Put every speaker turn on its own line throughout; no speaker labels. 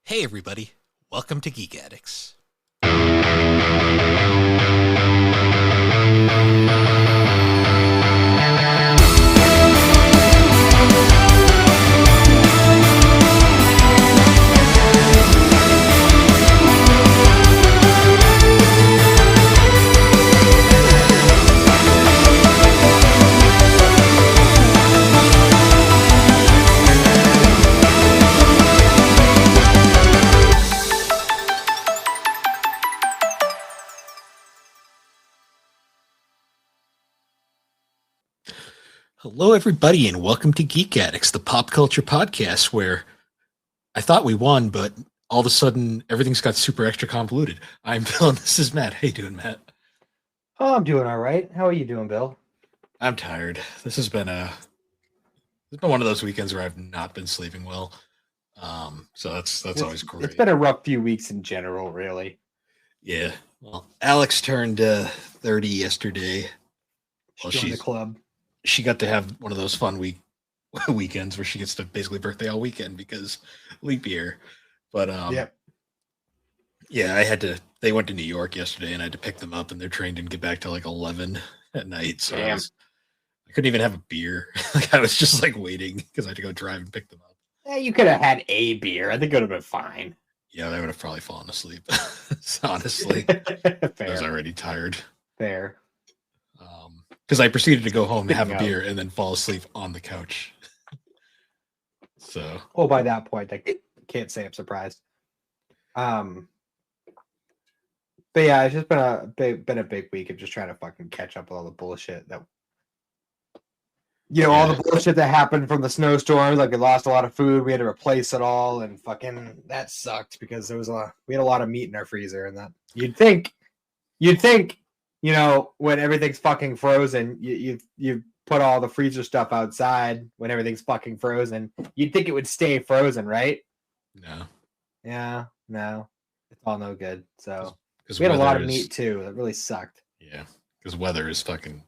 Hey everybody, welcome to Geek Addicts. Hello everybody and welcome to Geek Addicts, the pop culture podcast where I thought we won, but all of a sudden everything's got super extra convoluted. I'm Bill and this is Matt. How you doing, Matt?
Oh, I'm doing all right. How are you doing, Bill?
I'm tired. This has been one of those weekends where I've not been sleeping well. So that's
It's
always
it's
great.
been a rough few weeks in general, really.
Yeah. Well, Alex turned 30 yesterday. Well,
Join the club.
she got to have one of those fun weekends where she gets to basically birthday all weekend because leap year. But
Yep.
yeah, they went to New York yesterday and I had to pick them up and their train didn't get back till like 11 at night. So
Damn.
I couldn't even have a beer. Like I was just like waiting because I had to go drive and pick them up.
Yeah, you could have had a beer. I think it would have been fine.
Yeah, I would have probably fallen asleep. Honestly, I was
Fair.
already tired.
Fair.
Because I proceeded to go home, have
Speaking
a
of,
beer, and then fall asleep on the couch. So
oh, by that point, I can't say I'm surprised. Um, but yeah, it's just been a big week of just trying to fucking catch up with all the bullshit that all
yeah,
the bullshit that happened from the snowstorms. Like we lost a lot of food, we had to replace it all, and fucking that sucked because we had a lot of meat in our freezer, and that you'd think, when everything's fucking frozen, you put all the freezer stuff outside when everything's fucking frozen. You'd think it would stay frozen, right?
no,
Yeah, no, it's all no good. So
because
we had a lot
weather
of
is
meat too. That really sucked.
yeah, because weather is fucking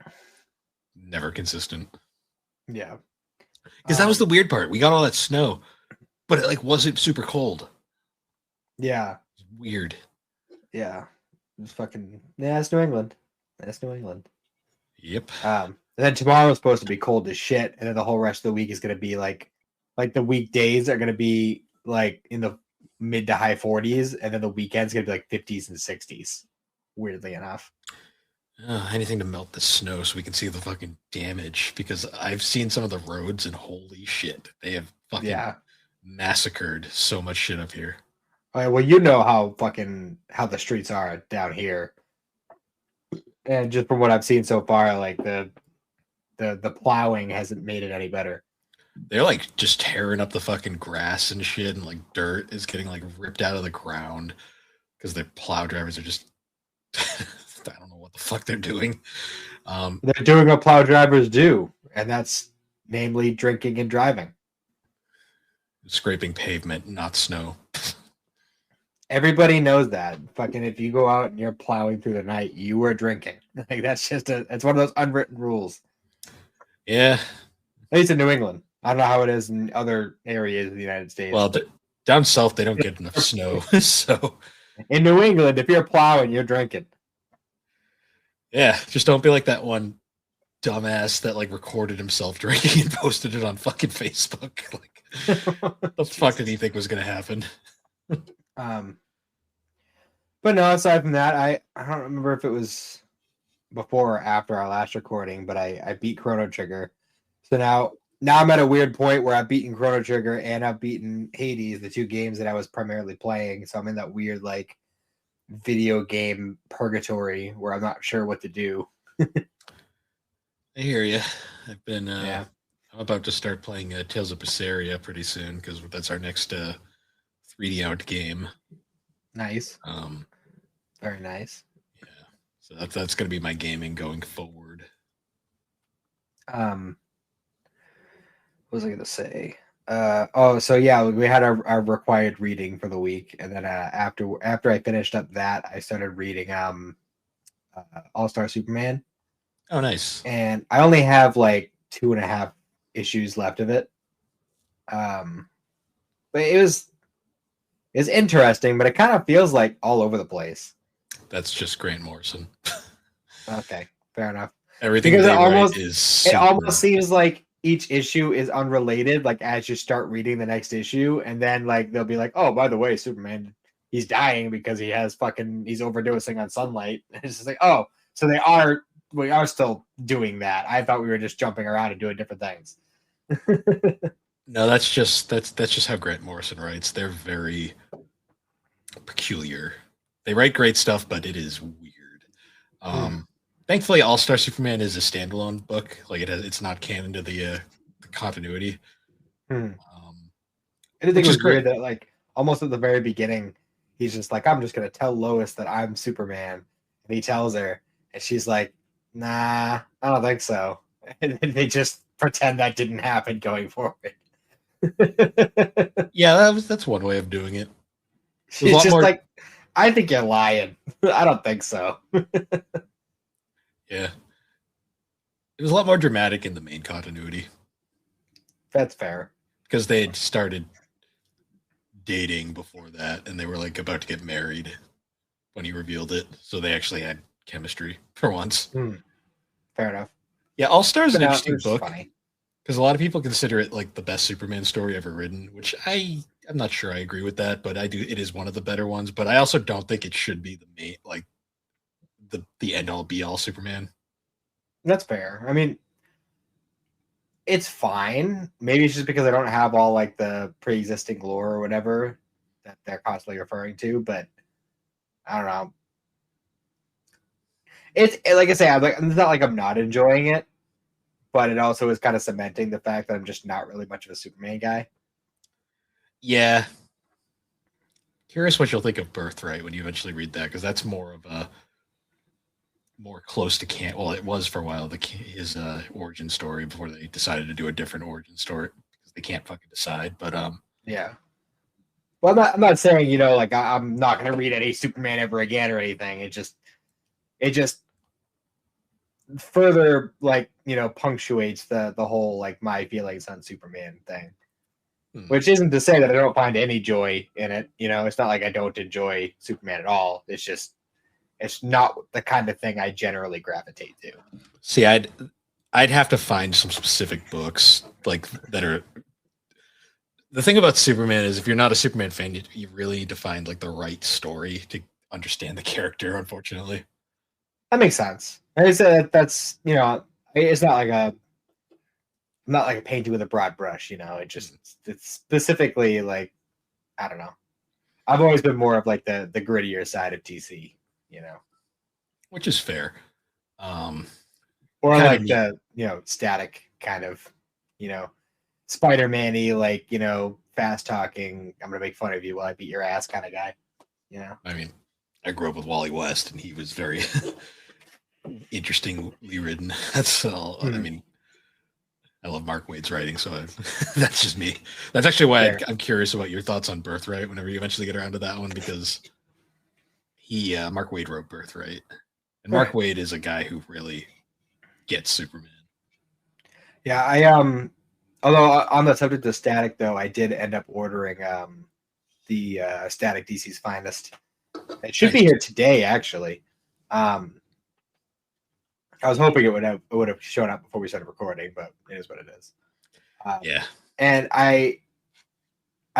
never consistent.
Yeah.
Because that was the weird part. We got all that snow, but it like wasn't super cold.
Yeah.
It was weird.
Yeah. It's fucking it's New England. That's New England.
Yep.
And then tomorrow's supposed to be cold as shit, and then the whole rest of the week is gonna be like the weekdays are gonna be like in the mid to high 40s, and then the weekend's gonna be like 50s and 60s. Weirdly enough.
Anything to melt the snow so we can see the fucking damage. Because I've seen some of the roads and holy shit, they have fucking
Yeah.
massacred so much shit up here.
All right, well, you know how the streets are down here, and just from what I've seen so far, like the plowing hasn't made it any better.
They're like just tearing up the fucking grass and shit, and like dirt is getting like ripped out of the ground because their plow drivers are just I don't know what the fuck they're doing.
They're doing what plow drivers do, and that's namely drinking and driving.
Scraping pavement, not snow.
Everybody knows that. Fucking, if you go out and you're plowing through the night, you are drinking. Like that's it's one of those unwritten rules.
Yeah.
At least in New England. I don't know how it is in other areas of the United States.
Well, down south they don't get enough snow, so
in New England, if you're plowing, you're drinking.
yeah, just don't be like that one dumbass that like recorded himself drinking and posted it on fucking Facebook. Like, the fuck did he think was gonna happen?
But no, aside from that, I don't remember if it was before or after our last recording, but I beat Chrono Trigger. So now I'm at a weird point where I've beaten Chrono Trigger and I've beaten Hades, the two games that I was primarily playing. So I'm in that weird like video game purgatory where I'm not sure what to do.
I hear you. I've been
Yeah.
I'm about to start playing Tales of Berseria pretty soon because that's our next 3D out game.
Nice.
Um,
Very nice.
yeah, so that's gonna be my gaming going forward.
What was I gonna say? So yeah, we had our required reading for the week, and then after I finished up that, I started reading All-Star Superman,
Oh, nice.
and I only have like 2.5 issues left of it. But it was is interesting, but it kind of feels like all over the place.
That's just Grant Morrison.
Okay, fair enough.
Everything
Because
they write is
it
super.
almost seems like each issue is unrelated. Like as you start reading the next issue, and then like they'll be like, "Oh, by the way, Superman, he's dying because he's overdosing on sunlight." It's just like, oh, so we are still doing that. I thought we were just jumping around and doing different things.
No, that's just how Grant Morrison writes. They're very peculiar. They write great stuff, but it is weird. Thankfully, All Star Superman is a standalone book. Like it's not canon to the continuity.
I did think it was weird that like almost at the very beginning, he's just like, "I'm just gonna tell Lois that I'm Superman," and he tells her, and she's like, "Nah, I don't think so." And they just pretend that didn't happen going forward.
Yeah, that's one way of doing it.
She's just more... like, "I think you're lying. I don't think so."
Yeah. It was a lot more dramatic in the main continuity.
That's fair.
Because they had started dating before that, and they were like about to get married when he revealed it. So they actually had chemistry for once.
Fair enough.
Yeah, All Star is an interesting book. Because a lot of people consider it like the best Superman story ever written, which I'm not sure I agree with that, but I do. It is one of the better ones, but I also don't think it should be the main, like the end all be all Superman.
That's fair. I mean, it's fine. Maybe it's just because I don't have all like the pre-existing lore or whatever that they're constantly referring to, but I don't know. It's like I say, it's not like I'm not enjoying it, but it also is kind of cementing the fact that I'm just not really much of a Superman guy.
Yeah. Curious what you'll think of Birthright when you eventually read that, because that's more of a more close to well, it was for a while his origin story before they decided to do a different origin story because they can't fucking decide. But
yeah. Well, I'm not saying like I'm not gonna read any Superman ever again or anything. It just further like punctuates the whole like my feelings on Superman thing. Which isn't to say that I don't find any joy in it. It's not like I don't enjoy Superman at all. It's not the kind of thing I generally gravitate to.
See, I'd have to find some specific books like that are. The thing about Superman is if you're not a Superman fan, you really need to find like the right story to understand the character, unfortunately.
That makes sense. I said that's it's not like a painting with a broad brush, it's specifically like I don't know. I've always been more of like the grittier side of DC,
which is fair.
Or like the static kind of Spider-Man-y, like fast talking, I'm gonna make fun of you while I beat your ass kind of guy.
I mean, I grew up with Wally West, and he was very interestingly written. That's all. I mean, I love Mark Waid's writing, so that's just me. That's actually why I'm curious about your thoughts on Birthright whenever you eventually get around to that one, because Mark Waid wrote Birthright, and Mark Waid is a guy who really gets Superman.
Yeah, although on the subject of static though, I did end up ordering the Static DC's Finest. It should be here today, actually. I was hoping it would have shown up before we started recording, but it is what it is.
Yeah.
And I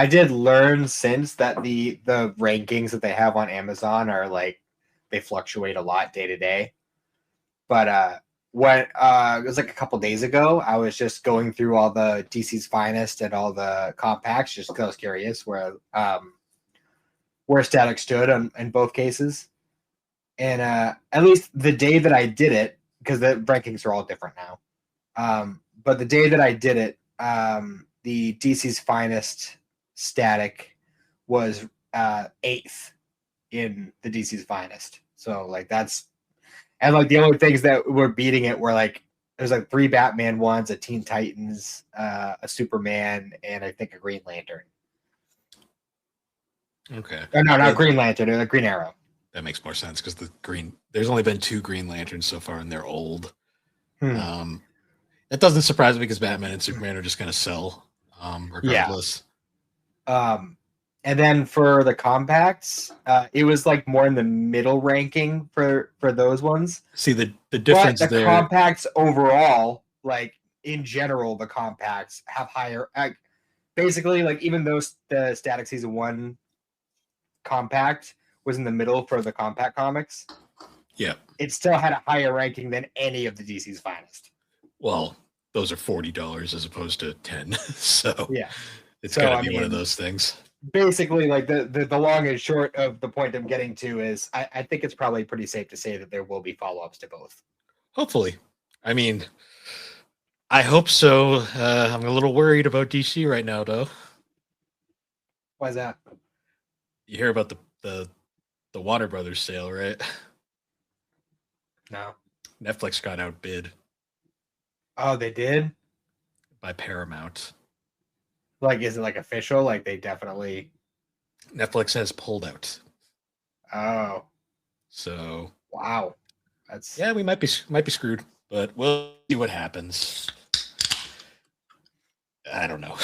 did learn since that the rankings that they have on Amazon are like they fluctuate a lot day to day. But when it was like a couple days ago, I was just going through all the DC's Finest and all the compacts just because I was curious where Static stood in both cases. And at least the day that I did it, because the rankings are all different now. But the day that I did it, the DC's Finest Static was 8th in the DC's Finest. So like that's, and like the only things that were beating it were like there's like 3 Batman ones, a Teen Titans, a Superman, and I think a Green Lantern.
Okay.
Oh, no, not Green Lantern, a Green Arrow.
That makes more sense because there's only been 2 Green Lanterns so far, and they're old. That doesn't surprise me because Batman and Superman are just going to sell regardless.
Yeah. And then for the compacts, it was like more in the middle ranking for those ones.
See the
But
difference
the
there.
compacts overall, like in general, the compacts have higher. Basically, like even though the Static Season 1 compact was in the middle for the compact comics,
Yeah.
it still had a higher ranking than any of the DC's finest.
Well, those are $40 as opposed to 10. So
Yeah.
it's
So,
got to
I
be one of
mean,
those things.
basically, like the long and short of the point I'm getting to is I think it's probably pretty safe to say that there will be follow-ups to both.
Hopefully. I mean, I hope so. I'm a little worried about DC right now, though.
Why is that?
You hear about the Warner Brothers sale, right?
No.
Netflix got outbid
Oh, they did?
by Paramount.
Like, is it like official? Like they definitely.
Netflix has pulled out.
Oh,
So
wow. That's
yeah, we might be screwed, but we'll see what happens. I don't know.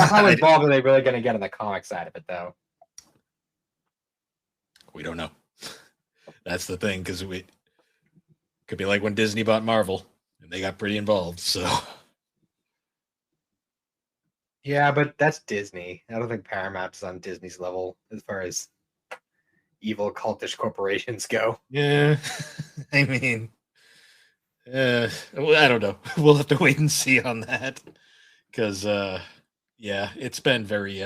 how involved are they really going to get on the comic side of it, though?
We don't know. That's the thing, because we could be like when Disney bought Marvel and they got pretty involved. So
Yeah, but that's Disney. I don't think Paramount is on Disney's level as far as evil cultish corporations go.
yeah, I mean, I don't know. We'll have to wait and see on that because yeah, it's been very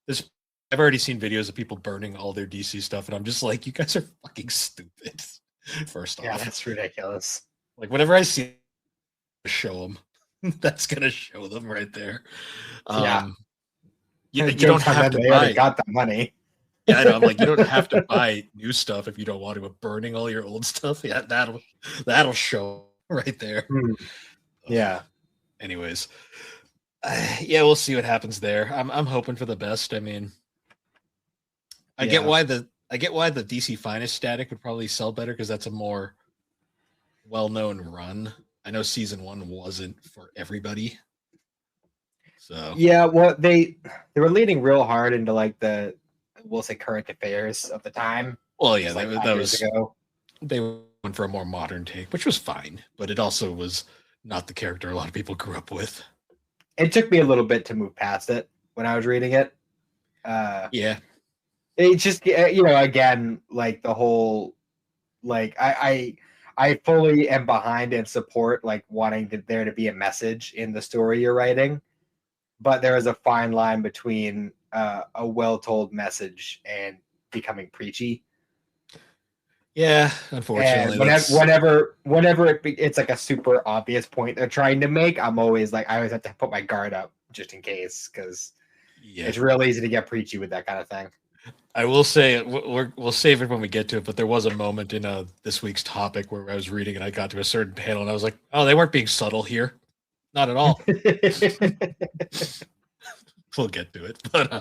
this. I've already seen videos of people burning all their DC stuff, and I'm just like, you guys are fucking stupid. First
Yeah,
off,
that's ridiculous.
like whenever I see show them, that's gonna show them right there.
Yeah.
You don't
Jokes on
have
them.
to
They already
buy.
got the money.
Yeah, I know. I'm like, you don't have to buy new stuff if you don't want to. But burning all your old stuff, yeah, that'll show right there.
Yeah.
Anyways, yeah, we'll see what happens there. I'm hoping for the best. I mean, I get why the DC Finest static would probably sell better because that's a more well-known run. I know season 1 wasn't for everybody. So
Yeah, well, they were leaning real hard into like the we'll say current affairs of the time.
well, yeah,
Just like
that
5 years
was
ago.
they went for a more modern take, which was fine, but it also was not the character a lot of people grew up with.
It took me a little bit to move past it when I was reading it.
Yeah,
It just again like the whole like I fully am behind and support like wanting there to be a message in the story you're writing, but there is a fine line between a well told message and becoming preachy.
yeah.
And
Unfortunately, that's
whenever it's like a super obvious point they're trying to make, I'm always like I always have to put my guard up just in case because
yeah.
it's real easy to get preachy with that kind of thing.
I will say we'll save it when we get to it. But there was a moment in this week's topic where I was reading and I got to a certain panel and I was like, oh, they weren't being subtle here, not at all. We'll get to it, but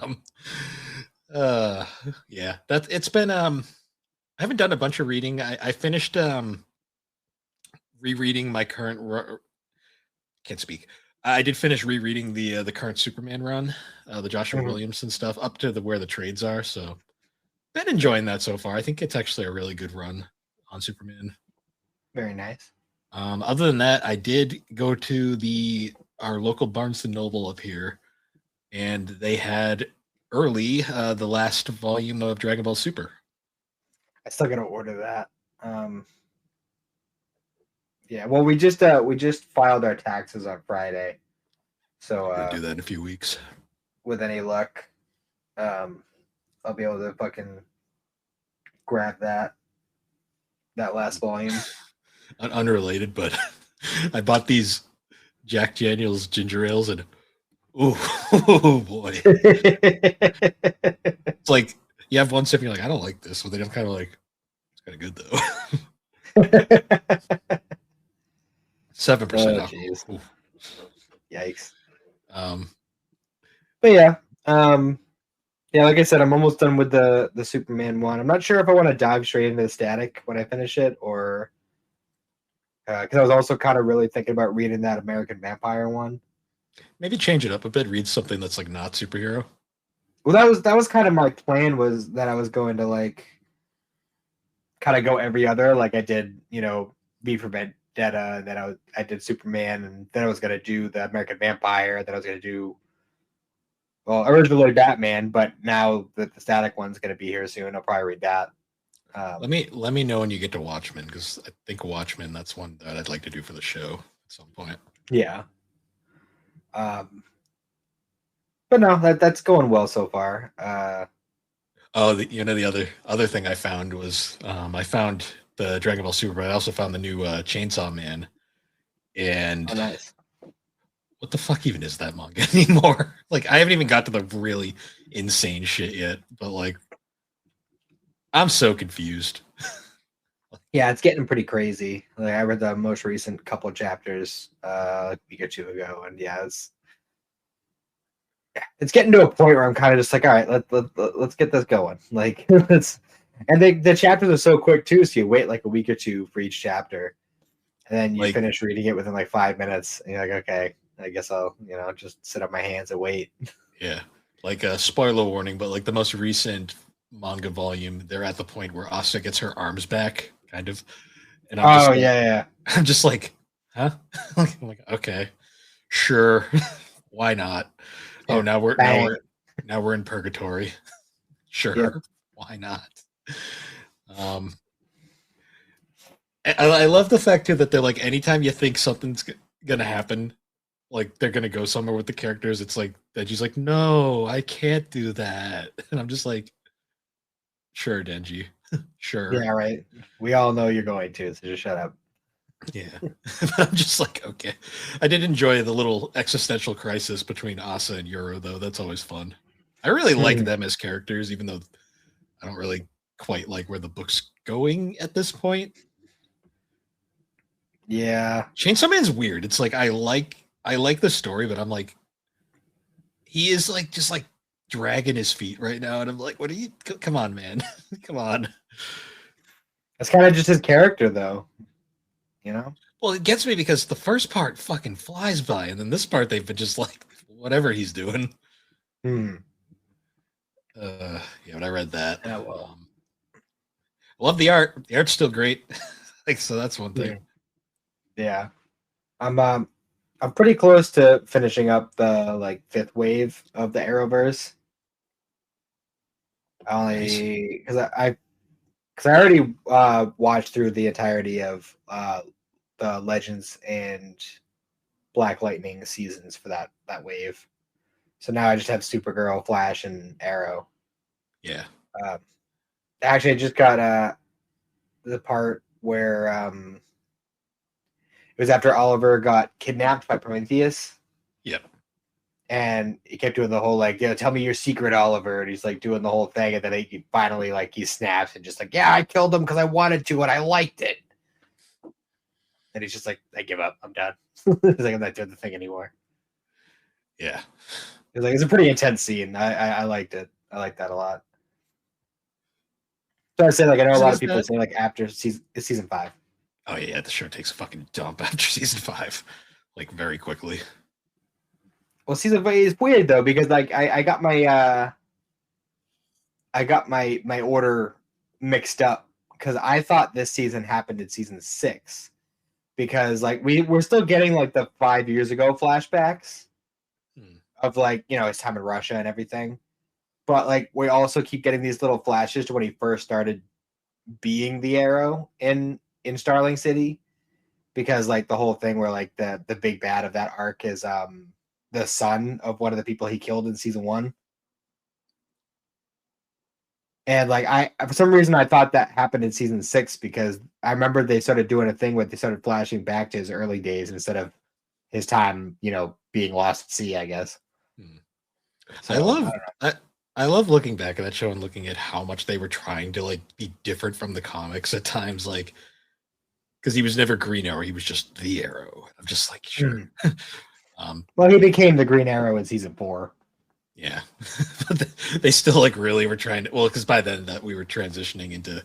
yeah, that it's been I haven't done a bunch of reading. I finished rereading my current can't speak. I did finish rereading the current Superman run, the Joshua
Mhm.
Williamson stuff up to the where the trades are. So been enjoying that so far. I think it's actually a really good run on Superman.
Very nice.
Other than that, I did go to our local Barnes and Noble up here, and they had early the last volume of Dragon Ball Super.
I still gotta order that. Yeah, well, we just filed our taxes on Friday, so
I'm gonna do that in a few weeks.
with any luck, I'll be able to fucking grab that last volume.
Unrelated, but I bought these Jack Daniels ginger ales, and oh boy, it's like you have one sip, and you're like, I don't like this, but then I'm kind of like, it's kind of good though. 7%
Oh,
alcohol.
jeez.
Ooh.
Yikes.
Um,
But yeah, yeah, like I said, I'm almost done with the Superman one. I'm not sure if I want to dive straight into the static when I finish it, or because I was also kind of really thinking about reading that American Vampire one.
maybe change it up a bit. Read something that's like not superhero.
Well, that was kind of my plan, was that I was going to like kind of go every other, like I did, V for Vendetta, and then I did Superman, and then I was gonna do the American Vampire, then I was gonna do, well, originally Batman, but now that the static one's gonna be here soon, I'll probably read that.
Let me know when you get to Watchmen, because I think Watchmen, that's one that I'd like to do for the show at some point.
Yeah. But no, that's going well so far.
Oh, the other thing I found was I found the Dragon Ball Super, but I also found the new Chainsaw Man. And
Oh, nice.
what the fuck even is that manga anymore? Like, I haven't even got to the really insane shit yet, but like, I'm so confused.
Yeah, it's getting pretty crazy. Like I read the most recent couple of chapters like a week or two ago, and yeah, it's getting to a point where I'm kind of just like, all right, let's get this going. Like let's, and the chapters are so quick too, so you wait like a week or two for each chapter, and then you
Like,
finish reading it within like 5 minutes, and you're like, okay, I guess I'll just sit on my hands and wait.
yeah, like a spoiler warning, but like the most recent manga volume, they're at the point where Asa gets her arms back, kind of, and
Oh yeah.
I'm just like, huh? I'm like, okay, sure, why not? Oh,
Yeah. Bang.
now we're in purgatory. Sure,
Yep.
why not? Um, I love the fact too that they're like, anytime you think something's gonna happen, like they're gonna go somewhere with the characters, it's like Denji's like, no, I can't do that, and I'm just like, sure, Denji, sure,
Yeah, right. We all know you're going to, so just shut up.
yeah. I'm just like, okay. I did enjoy the little existential crisis between Asa and Yoro, though. That's always fun. I really like
Mhm.
them as characters, even though I don't really quite like where the book's going at this point.
Yeah.
Chainsaw Man's weird. It's like I like the story, but I'm like, he is like just like dragging his feet right now, and I'm like, what are you? Come on, man, come on.
That's kind of just his character, though. You know?
Well, it gets me because the first part fucking flies by, and then this part they've been just like whatever he's doing.
Hmm.
Yeah, when I read that,
Yeah, well.
love the art. The art's still great. Like, so that's one thing.
Hmm. Yeah. I'm pretty close to finishing up the like fifth wave of the Arrowverse. I
Nice.
only because I already watched through the entirety of the Legends and Black Lightning seasons for that wave. So now I just have Supergirl, Flash, and Arrow.
Yeah.
Uh, Actually, I just got the part where it was after Oliver got kidnapped by Prometheus,
Yep.
and he kept doing the whole like, tell me your secret, Oliver, and he's like doing the whole thing, and then he finally like he snaps and just like, yeah, I killed him because I wanted to and I liked it, and he's just like, I give up, I'm done. He's like, I'm not doing the thing anymore.
Yeah.
He's like, it's a pretty intense scene. I liked it. I like that a lot. So I say like I know a lot of
Is
people
that?
say like after season 5.
Oh yeah, the show takes a fucking dump after season 5, like very quickly.
Well, season 5 is weird though because like I got my order mixed up because I thought this season happened in season 6 because like we're still getting like the 5 years ago flashbacks
Hmm.
of like his time in Russia and everything, but like we also keep getting these little flashes to when he first started being the Arrow in Starling City, because like the whole thing where like the big bad of that arc is the son of one of the people he killed in season 1. And like I for some reason I thought that happened in season 6 because I remember they started doing a thing where they started flashing back to his early days instead of his time, being lost at sea, I guess.
Hmm. I
So I
love
don't know.
I, I love looking back at that show and looking at how much they were trying to like be different from the comics at times, like because he was never Green Arrow, he was just the Arrow. I'm just like, sure.
Mhm.
um,
Well, he became the Green Arrow in season 4.
yeah, but they still like really were trying to. Well, because by then that we were transitioning into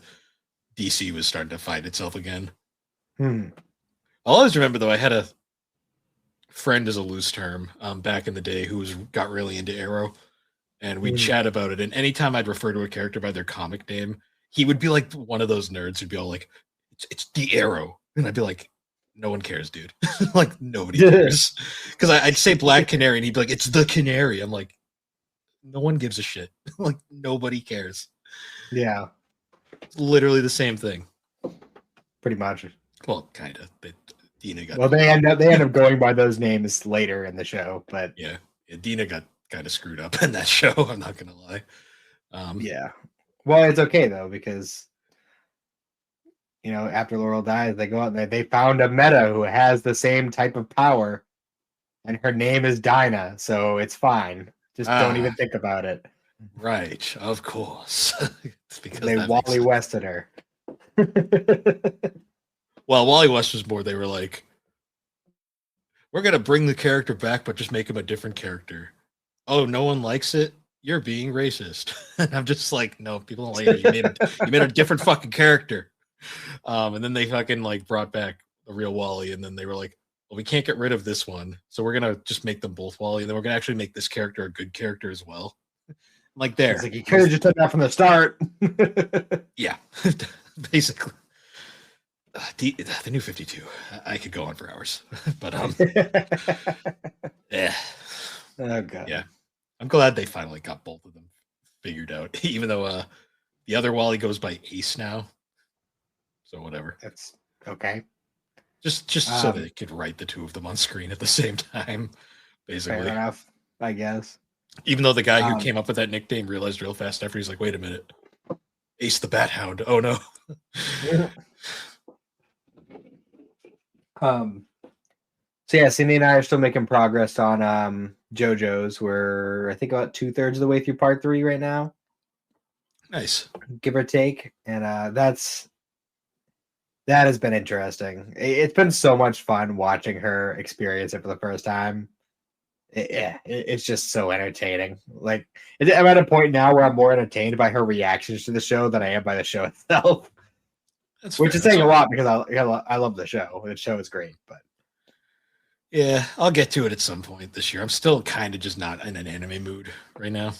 DC was starting to find itself again.
Hmm.
I'll always remember though, I had a friend as a loose term back in the day who got really into Arrow, and we'd chat about it. And anytime I'd refer to a character by their comic name, he would be like one of those nerds who'd be all like, it's the Arrow. And I'd be like, no one cares, dude. Like, nobody cares. Because I'd say Black Canary, and he'd be like, it's the Canary. I'm like, no one gives a shit. Like, nobody cares.
Yeah.
It's literally the same thing.
Pretty much.
Well, kind of. Dina got.
Well, they end up going by those names later in the show, but
yeah, Dina got kind of screwed up in that show. I'm not gonna lie.
Yeah. Well, it's okay though, because after Laurel dies, they go out and they found a meta who has the same type of power, and her name is Dinah, so it's fine. Just don't even think about it.
Right, of course. It's because
they Wally Wested her.
Well, Wally West was more, they were like, we're going to bring the character back, but just make him a different character. Oh, no one likes it? You're being racist. I'm just like, no, people don't like it. You made a different fucking character. And then they fucking like brought back the real Wally, and then they were like, well, we can't get rid of this one, so we're going to just make them both Wally, and then we're going to actually make this character a good character as well. Like there.
It's like, you could have just done that from the start.
Yeah, basically. The new 52. I could go on for hours, but yeah.
Oh god.
Yeah, I'm glad they finally got both of them figured out. Even though the other Wally goes by Ace now, so whatever.
That's okay.
Just so they could write the two of them on screen at the same time, basically.
Fair enough, I guess.
Even though the guy who came up with that nickname realized real fast after, he's like, "Wait a minute, Ace the Bat Hound. Oh no."
So yeah, Cindy and I are still making progress on JoJo's. We're I think about 2/3 of the way through part 3 right now.
Nice,
give or take, and that has been interesting. It's been so much fun watching her experience it for the first time. It's just so entertaining. Like, I'm at a point now where I'm more entertained by her reactions to the show than I am by the show itself. Which is saying a lot, because I love the show. The show is great, but
yeah, I'll get to it at some point this year. I'm still kind of just not in an anime mood right now.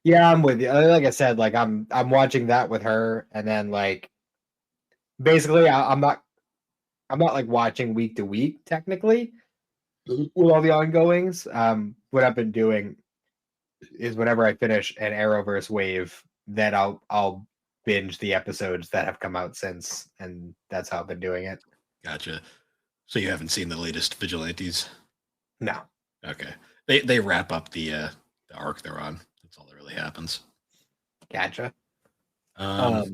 Yeah, I'm with you. Like I said, like I'm watching that with her, and then like basically I'm not like watching week to week technically with all the ongoings. What I've been doing is whenever I finish an Arrowverse wave, then I'll binge the episodes that have come out since, and that's how I've been doing it.
Gotcha. So you haven't seen the latest Vigilantes?
No.
Okay. They wrap up the arc they're on. That's all that really happens.
Gotcha.
Yeah,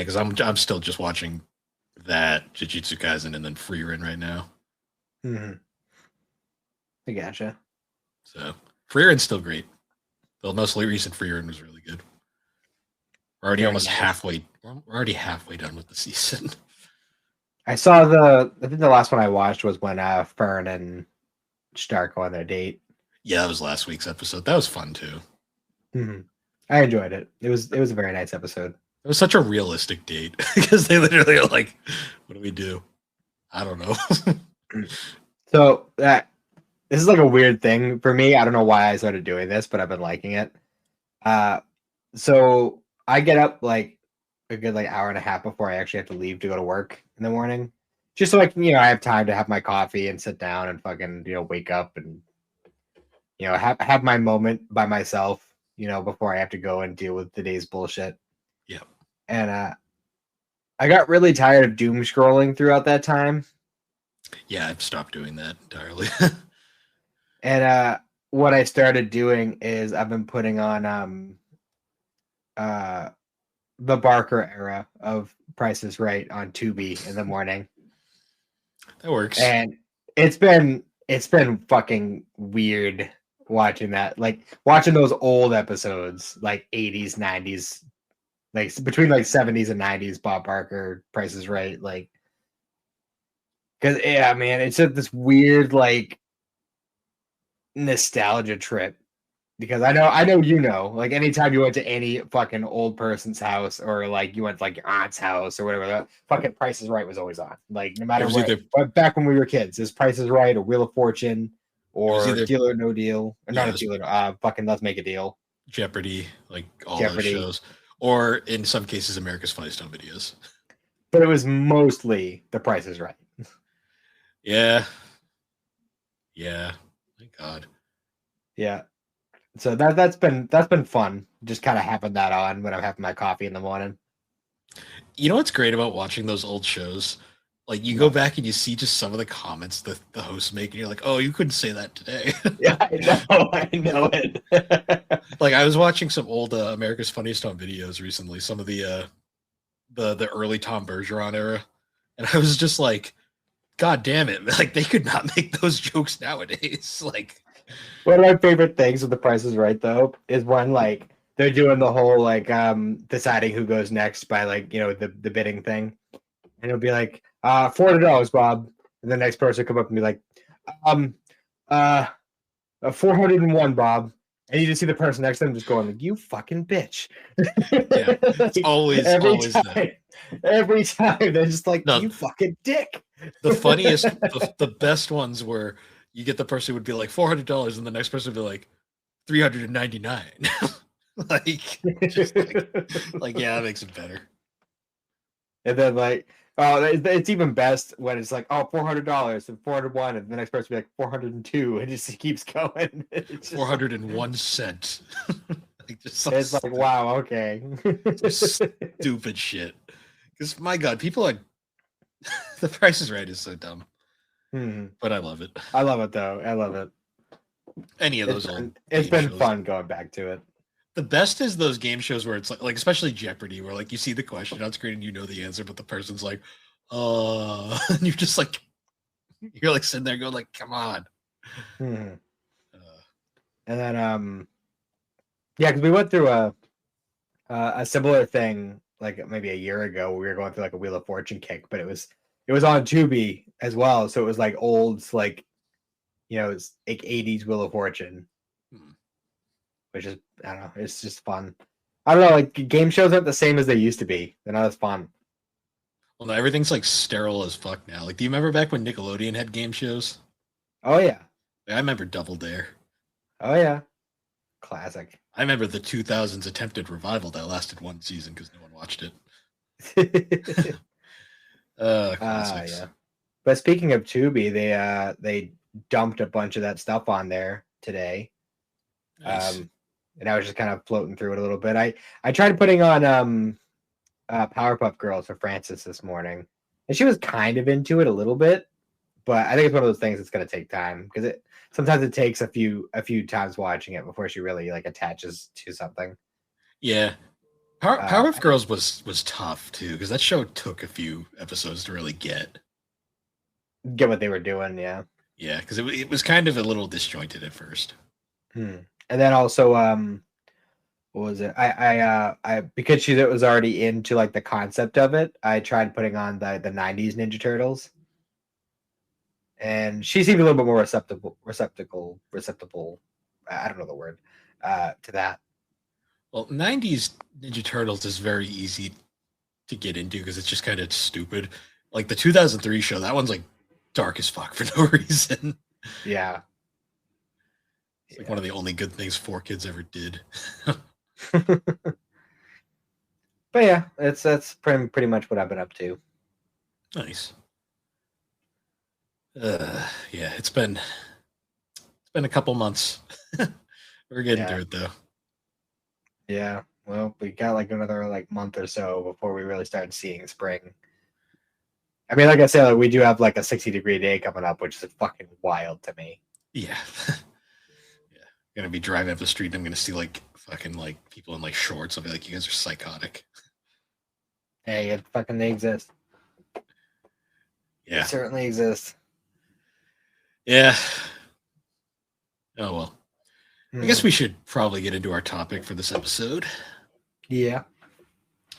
because I'm still just watching that Jujutsu Kaisen and then Frieren right now.
Mm-hmm. I gotcha.
So Frieren's still great. The most recent Frieren was really good. We're already almost halfway. We're already halfway done with the season.
I saw I think the last one I watched was when Fern and Stark go on their date.
Yeah, that was last week's episode. That was fun too.
Mm-hmm. I enjoyed it. It was a very nice episode.
It was such a realistic date because they literally are like, "What do we do? I don't know."
So this is like a weird thing for me. I don't know why I started doing this, but I've been liking it. So I get up like a good hour and a half before I actually have to leave to go to work in the morning, just so I have time to have my coffee and sit down and fucking wake up and have my moment by myself before I have to go and deal with the day's bullshit.
Yeah.
And I got really tired of doom scrolling throughout that time.
Yeah, I've stopped doing that entirely.
And what I started doing is I've been putting on the Barker era of Price is Right on Tubi in the morning.
That works.
And it's been fucking weird watching that. Like watching those old episodes, like 80s, 90s, like between like 70s and 90s Bob Barker, Price is Right, like because man, it's just this weird like nostalgia trip. Because I know like anytime you went to any fucking old person's house or like you went to like your aunt's house or whatever, that fucking Price is Right was always on. Like no matter what, but back when we were kids, this Price is Right or Wheel of Fortune, or
either
Deal or No Deal, or
yeah,
not
it
a
was
Deal or fucking Let's Make a Deal.
Jeopardy, like all those
Jeopardy.
shows, or in some cases, America's Funniest Home Videos.
But it was mostly The Price is Right.
Yeah, yeah. Thank God.
Yeah. So that's been fun. Just kind of having that on when I'm having my coffee in the morning.
You know what's great about watching those old shows? Like you go
What?
back and you see just some of the comments that the hosts make, and you're like, "Oh, you couldn't say that today."
Yeah, I know, I know it.
Like I was watching some old America's Funniest Home Videos recently, some of the early Tom Bergeron era, and I was just like, "God damn it!" Like they could not make those jokes nowadays. Like,
One of my favorite things with The Price is Right though is when like they're doing the whole like deciding who goes next by like the bidding thing, and it'll be like $400, Bob, and the next person come up and be like um uh 401, Bob. And you just see the person next to them just going like, "You fucking bitch!"
yeah, it's
Like,
always that.
every time they're just like,
No,
"You fucking dick."
the funniest, the best ones were you get the person who would be like $400, and the next person would be like 399. Like, just like yeah, that makes it better.
And then like, oh, it's even best when it's like, oh, $400 and 401, and the next person be like 402, and it keeps going. It's just
401 cent. Like just so
it's like, wow, okay.
stupid shit. Because my God, people are the Price is Right is so dumb, but I love it.
I love it though. I love it.
Any of those old
It's
game
been
shows.
fun going back to it.
The best is those game shows where it's like especially Jeopardy, where like you see the question on screen and you know the answer, but the person's like, and you're just like, you're like sitting there going like, come on.
And then yeah, because we went through a similar thing like maybe a year ago where we were going through like a Wheel of Fortune kick, but it was on Tubi as well, so it was like old like it's like 80s Wheel of Fortune, which is I don't know, it's just fun. I don't know, like game shows aren't the same as they used to be. They're not as fun.
Well, no, everything's like sterile as fuck now. Like, do you remember back when Nickelodeon had game shows?
Oh yeah,
I remember Double Dare.
oh yeah, classic.
I remember the 2000s attempted revival that lasted one season because no one watched it. Classics.
Yeah. But speaking of Tubi, they dumped a bunch of that stuff on there today.
Nice.
And I was just kind of floating through it a little bit. I tried putting on Powerpuff Girls for Francis this morning, and she was kind of into it a little bit, but I think it's one of those things that's going to take time because sometimes it takes a few times watching it before she really like attaches to something.
Yeah. Powerpuff Girls was tough too because that show took a few episodes to really get
what they were doing. Yeah.
Yeah, because it was kind of a little disjointed at first.
And then also what was it? I because she was already into like the concept of it, I tried putting on the 90s Ninja Turtles. And she seemed a little bit more receptible. I don't know the word to that.
Well, 90s Ninja Turtles is very easy to get into because it's just kind of stupid. Like the 2003 show, that one's like dark as fuck for no reason.
Yeah.
It's like one of the only good things 4Kids ever did.
But yeah, that's pretty much what I've been up to.
Nice. Yeah, it's been a couple months. We're getting through it though.
Yeah. Well, we got like another like month or so before we really start seeing spring. I mean, like I said, like, we do have like a 60-degree day coming up, which is fucking wild to me.
Yeah. Yeah. I'm gonna be driving up the street and I'm gonna see like fucking like people in like shorts. I'll be like, you guys are psychotic.
Hey, they exist.
Yeah.
They certainly exist.
Yeah. Oh well. I guess we should probably get into our topic for this episode.
Yeah.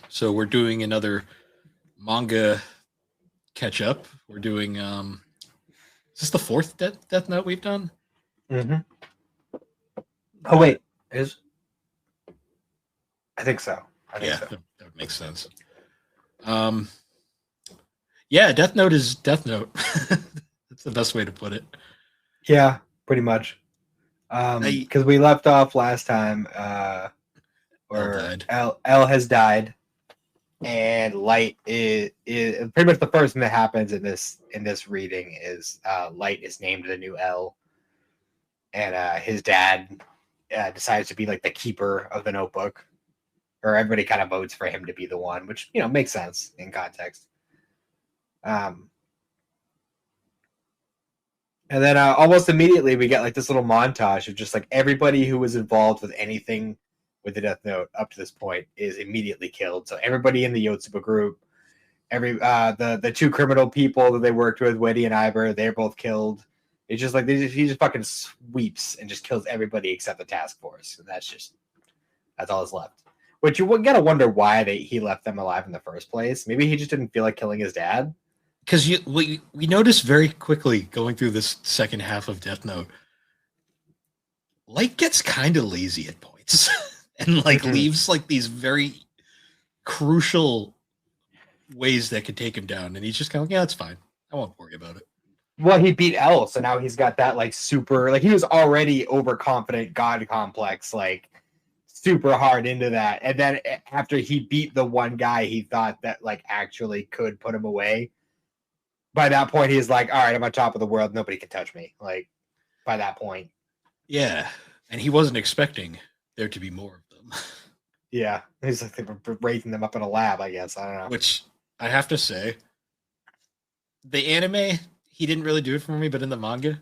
So we're doing another manga catch up. We're doing is this the fourth Death Note we've done?
Mm-hmm. Oh wait, I think so.
Yeah, that would make sense. Yeah, Death Note is Death Note. That's the best way to put it.
Yeah. pretty much.
I
Because we left off last time,
L
where
died.
L has died, and Light is pretty much the first thing that happens in this reading is Light is named the new L, and his dad decides to be like the keeper of the notebook, or everybody kind of votes for him to be the one, which makes sense in context. And then almost immediately we get like this little montage of just like everybody who was involved with anything with the Death Note up to this point is immediately killed. So everybody in the Yotsuba group, the two criminal people that they worked with, Weddy and Iber, they're both killed. It's just like he just fucking sweeps and just kills everybody except the task force, and that's all that's left. Which you gotta wonder why he left them alive in the first place. Maybe he just didn't feel like killing his dad.
Because we noticed very quickly going through this second half of Death Note, Light gets kind of lazy at points and like leaves like these very crucial ways that could take him down, and he's just kind of like, yeah, that's fine. I won't worry about it.
Well, he beat L, so now he's got that like super, like he was already overconfident god complex, like super hard into that. And then after he beat the one guy he thought that like actually could put him away, by that point he's like, all right, I'm on top of the world, nobody can touch me. Like by that point.
Yeah. And he wasn't expecting there to be more of them.
Yeah. He's like they were raising them up in a lab, I guess. I don't know.
Which I have to say, the anime, he didn't really do it for me, but in the manga,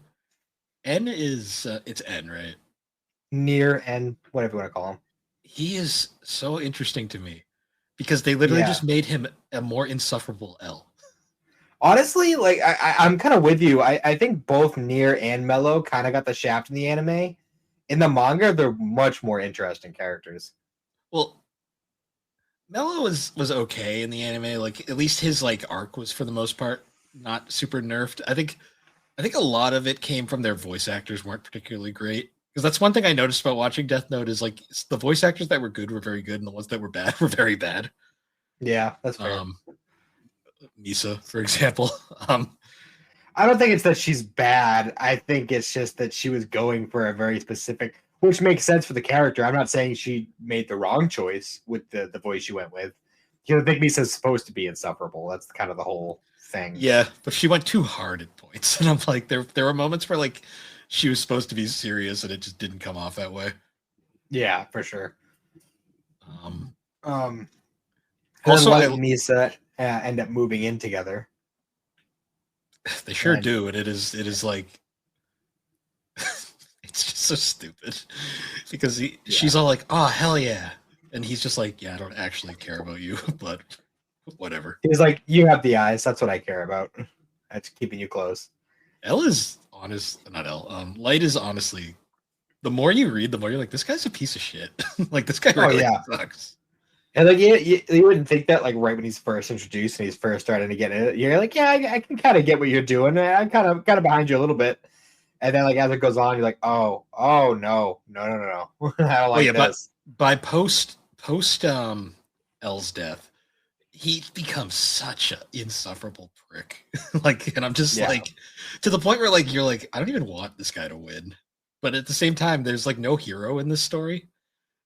N is it's N, right?
Near and whatever you want to call him.
He is so interesting to me because they literally just made him a more insufferable L.
Honestly, like I'm kind of with you. I think both Near and Mello kind of got the shaft in the anime. In the manga, they're much more interesting characters.
Well, Mello was okay in the anime. Like at least his like arc was for the most part not super nerfed. I think a lot of it came from their voice actors weren't particularly great. Because that's one thing I noticed about watching Death Note is like the voice actors that were good were very good, and the ones that were bad were very bad.
Yeah, that's fair.
Misa, for example.
I don't think it's that she's bad. I think it's just that she was going for a very specific, which makes sense for the character. I'm not saying she made the wrong choice with the voice she went with. You know, I think Misa's supposed to be insufferable. That's kind of the whole thing.
Yeah, but she went too hard at points, and I'm like, there were moments where like she was supposed to be serious, and it just didn't come off that way.
Yeah, for sure.
Also,
Light and Misa end up moving in together.
They sure do, and it is like it's just so stupid because she's all like, "Oh hell yeah," and he's just like, "Yeah, I don't actually care about you, but whatever."
He's like, "You have the eyes. That's what I care about. That's keeping you close."
L is honest, not L. Light is honestly, the more you read, the more you're like, this guy's a piece of shit. Like this guy really sucks.
And like you wouldn't think that like right when he's first introduced and he's first starting to get it, you're like, yeah, I can kind of get what you're doing. I'm kind of behind you a little bit. And then like as it goes on, you're like, oh no. I don't like this.
By post L's death, he becomes such an insufferable prick. Like, and I'm just like to the point where like you're like, I don't even want this guy to win. But at the same time, there's like no hero in this story.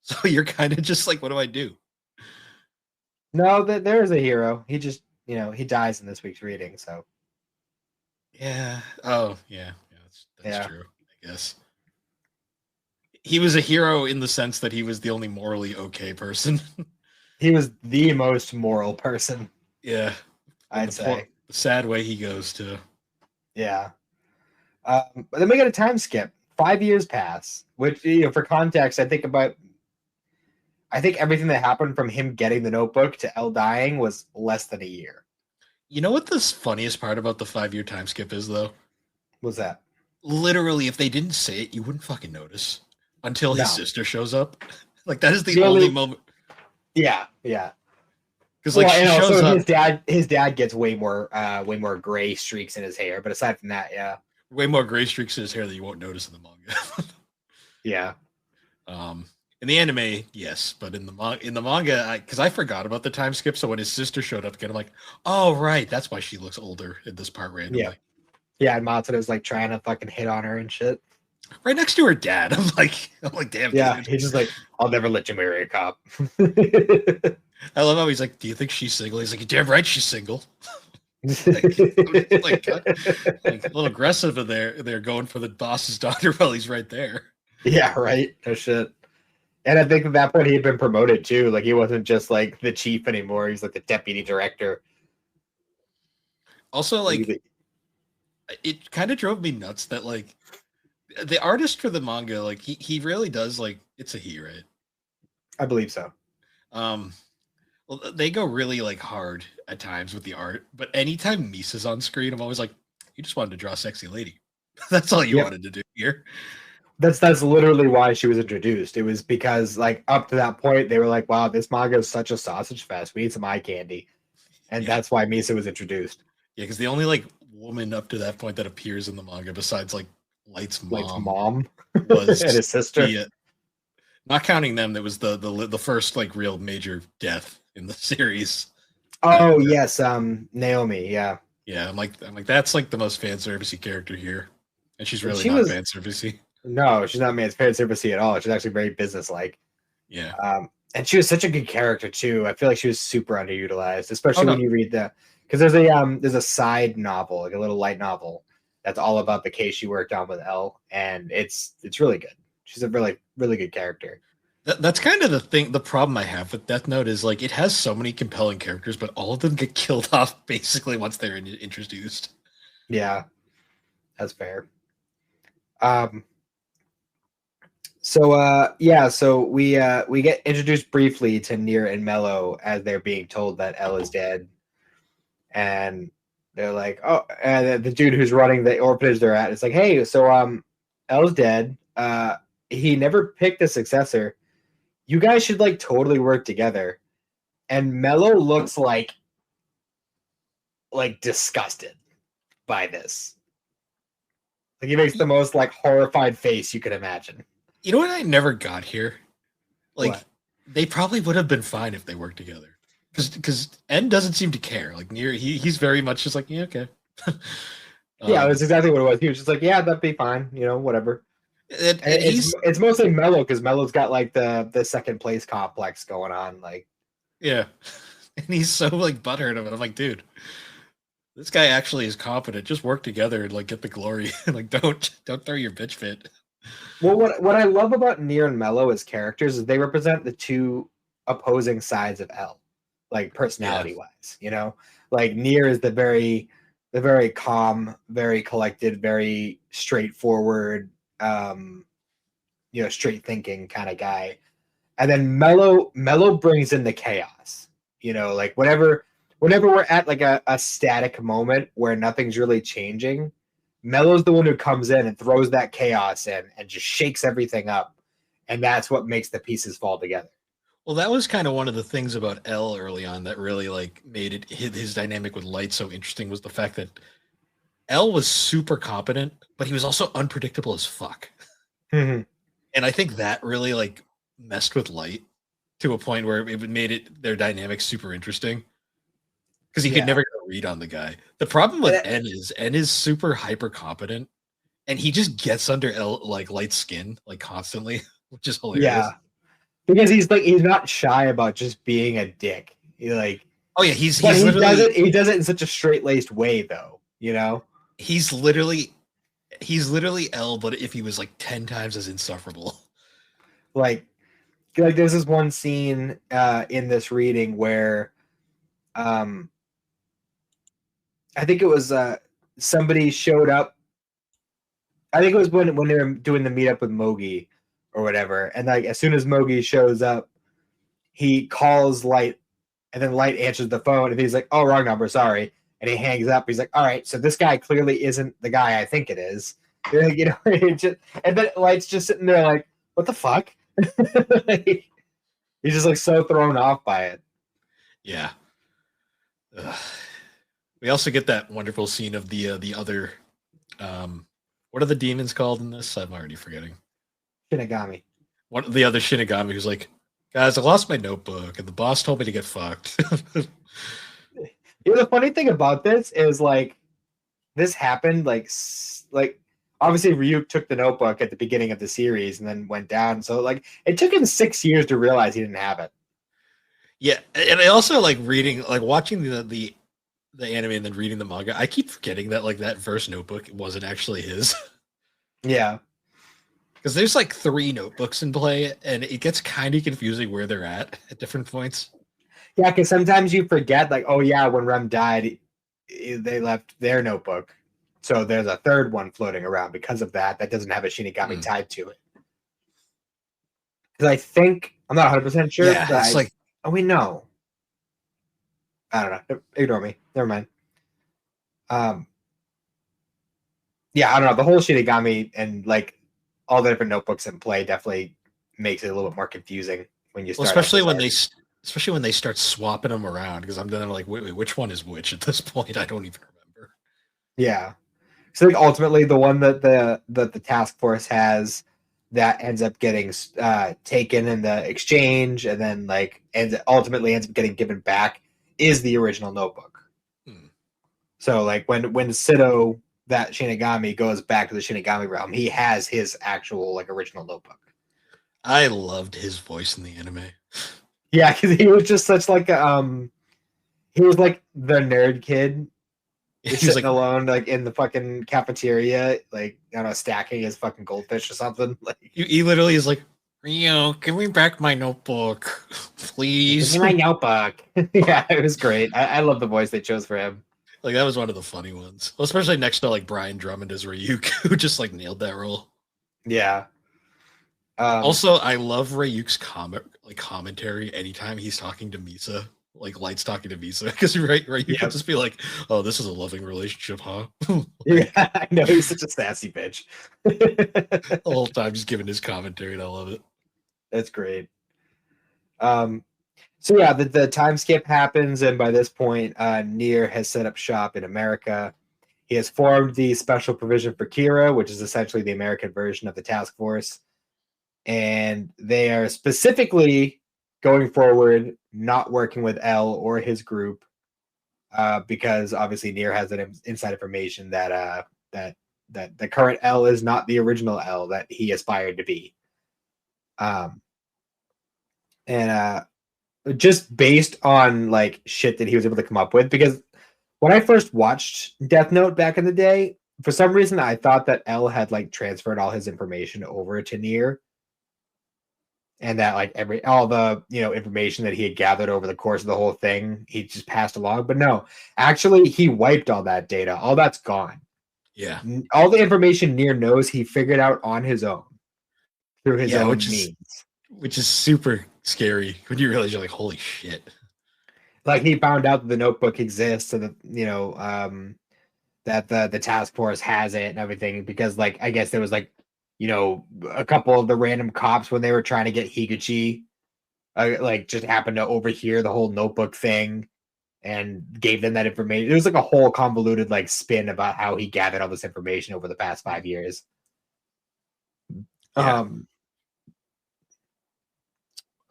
So you're kind of just like, what do I do?
No, there is a hero. He just, he dies in this week's reading. So,
yeah. Oh, yeah. That's true. I guess he was a hero in the sense that he was the only morally okay person.
He was the most moral person.
Yeah,
I'd say.
The sad way he goes to.
Yeah. But then we get a time skip. 5 years pass, which for context, I think everything that happened from him getting the notebook to L dying was less than a year.
You know what the funniest part about the 5-year time skip is, though?
What's that?
Literally, if they didn't say it, you wouldn't fucking notice until his sister shows up. Like that is the only moment.
Yeah.
Because like she shows up.
His dad gets way more gray streaks in his hair. But aside from that, yeah,
way more gray streaks in his hair that you won't notice in the manga.
Yeah.
In the anime, yes, but in the manga, because I forgot about the time skip. So when his sister showed up again, I'm like, oh right, that's why she looks older in this part randomly.
Yeah, and Matsuda's like trying to fucking hit on her and shit.
right next to her dad. I'm like, damn,
Yeah,
dude.
he's just like, I'll never let you marry a cop.
I love how he's like, do you think she's single? He's like, you're damn right she's single. Like, I'm just like a little aggressive in there. They're going for the boss's daughter while he's right there.
Yeah, right. No shit. And I think at that point he had been promoted too. Like he wasn't just like the chief anymore. He's like the deputy director.
Also, like, it kind of drove me nuts that like the artist for the manga, like he really does like it's a he, right?
I believe so.
Um, well, they go really like hard at times with the art, but anytime Misa's on screen, I'm always like, you just wanted to draw a sexy lady. That's all you
Yep.
wanted to do here.
That's literally why she was introduced. It was because like up to that point they were like, wow, this manga is such a sausage fest. We need some eye candy. And
Yeah.
that's why Misa was introduced.
Yeah, because the only like woman up to that point that appears in the manga besides like Light's
Light's
mom
mom
was
and his sister.
not counting them, that was the first like real major death in the series.
Oh yes, Naomi, yeah.
Yeah, I'm like that's like the most fan servicey character here, and she's really
She
not
was
fan servicey.
no, she's not fan servicey at all. She's actually very businesslike.
Yeah,
and she was such a good character too. I feel like she was super underutilized, especially
no.
when you read the because there's a side novel, like a little light novel that's all about the case she worked on with Elle, and it's really good. She's a really good character.
That's kind of the thing. The problem I have with Death Note is like it has so many compelling characters, but all of them get killed off basically once they're introduced.
Yeah, that's fair. So we get introduced briefly to Nier and Mello as they're being told that Elle is dead, and they're like, oh, and the dude who's running the orphanage they're at is like, hey, so Elle's dead. He never picked a successor. You guys should like totally work together. And Mello looks like disgusted by this. Like he makes the most like horrified face you could imagine.
You know what I never got here? Like
What?
they probably would have been fine if they worked together. Because N doesn't seem to care. Like Nier, he's very much just like, yeah, okay.
Yeah, that's exactly what it was. He was just like, yeah, that'd be fine, whatever.
And
It's mostly Mello because Mello's got like the second place complex going on. Like,
yeah, and he's so like butthurt of it. I'm like, dude, this guy actually is competent. Just work together and like get the glory. Like, don't throw your bitch fit.
well, what I love about Nier and Mello as characters is they represent the two opposing sides of L, like personality wise. Like Nier is the very calm, very collected, very straightforward, straight thinking kind of guy. And then Mello brings in the chaos. Like whenever we're at like a static moment where nothing's really changing, Mello's the one who comes in and throws that chaos in and just shakes everything up. And that's what makes the pieces fall together.
Well, that was kind of one of the things about L early on that really like made it his dynamic with Light so interesting was the fact that L was super competent, but he was also unpredictable as fuck.
Mm-hmm.
And I think that really like messed with Light to a point where it made it their dynamic super interesting because he could never get a read on the guy. The problem with N is super hyper competent, and he just gets under like Light's skin like constantly, which is hilarious.
Yeah, because he's not shy about just being a dick. He does it in such a straight laced way though.
He's literally L, but if he was like 10 times as insufferable.
Like there's this one scene in this reading where I think it was somebody showed up. I think it was when they were doing the meetup with Mogi or whatever. And like as soon as Mogi shows up, he calls Light, and then Light answers the phone, and he's like, "Oh, wrong number, sorry." And he hangs up. He's like, "All right, so this guy clearly isn't the guy I think it is." And then Light's just sitting there like, "What the fuck?" He's just like so thrown off by it.
Yeah. Ugh. We also get that wonderful scene of the other. What are the demons called in this? I'm already forgetting.
Shinigami.
What the other Shinigami who's like, guys, I lost my notebook, and the boss told me to get fucked.
The funny thing about this is like this happened like obviously Ryuk took the notebook at the beginning of the series and then went down. So like it took him 6 years to realize he didn't have it.
Yeah, and I also like reading, like watching the anime and then reading the manga. I keep forgetting that like that first notebook wasn't actually his.
Yeah.
Because there's like 3 notebooks in play, and it gets kind of confusing where they're at different points.
Yeah, because sometimes you forget, like, oh yeah, when Rem died, they left their notebook. So there's a third one floating around because of that. That doesn't have a Shinigami tied to it. Because I think I'm not 100% sure.
Yeah,
But
it's like
we know. I don't know. Ignore me. Never mind. Yeah, I don't know. The whole Shinigami and like all the different notebooks in play definitely makes it a little bit more confusing when you start.
Especially when they start swapping them around. Because I'm then like, wait, which one is which at this point? I don't even remember.
Yeah. So I think ultimately the one that the task force has that ends up getting taken in the exchange and then like ultimately ends up getting given back is the original notebook. So like when Sido, that Shinigami, goes back to the Shinigami realm, he has his actual like original notebook.
I loved his voice in the anime.
Yeah, because he was just such like he was like the nerd kid. He's sitting like, alone, like in the fucking cafeteria, like I don't know, stacking his fucking goldfish or something. Like
he literally is like, Rio, give me back my notebook, please.
Give me my notebook. Yeah, it was great. I love the voice they chose for him.
Like that was one of the funny ones, well, especially next to like Brian Drummond as Ryuk, who just like nailed that role.
Yeah.
Also, I love Ryuk's commentary anytime he's talking to Misa, like Light's talking to Misa, because Ryuk could just be like, "Oh, this is a loving relationship, huh?"
Like, yeah, I know he's such a sassy bitch.
The whole time just giving his commentary, and I love it.
That's great. So yeah, the time skip happens, and by this point, Nier has set up shop in America. He has formed the Special Provision for Kira, which is essentially the American version of the task force. And they are specifically going forward, not working with L or his group, because obviously Nier has an inside information that the current L is not the original L that he aspired to be. And just based on like shit that he was able to come up with, because when I first watched Death Note back in the day, for some reason I thought that L had like transferred all his information over to Nier, and that like all the information that he had gathered over the course of the whole thing he just passed along. But no, actually he wiped all that data. All that's gone.
Yeah,
all the information Nier knows he figured out on his own through his own means,
which is super scary when you realize you're like, holy shit.
Like he found out that the notebook exists and that the task force has it and everything, because like I guess there was like a couple of the random cops when they were trying to get Higuchi like just happened to overhear the whole notebook thing and gave them that information. It was like a whole convoluted like spin about how he gathered all this information over the past 5 years. Yeah.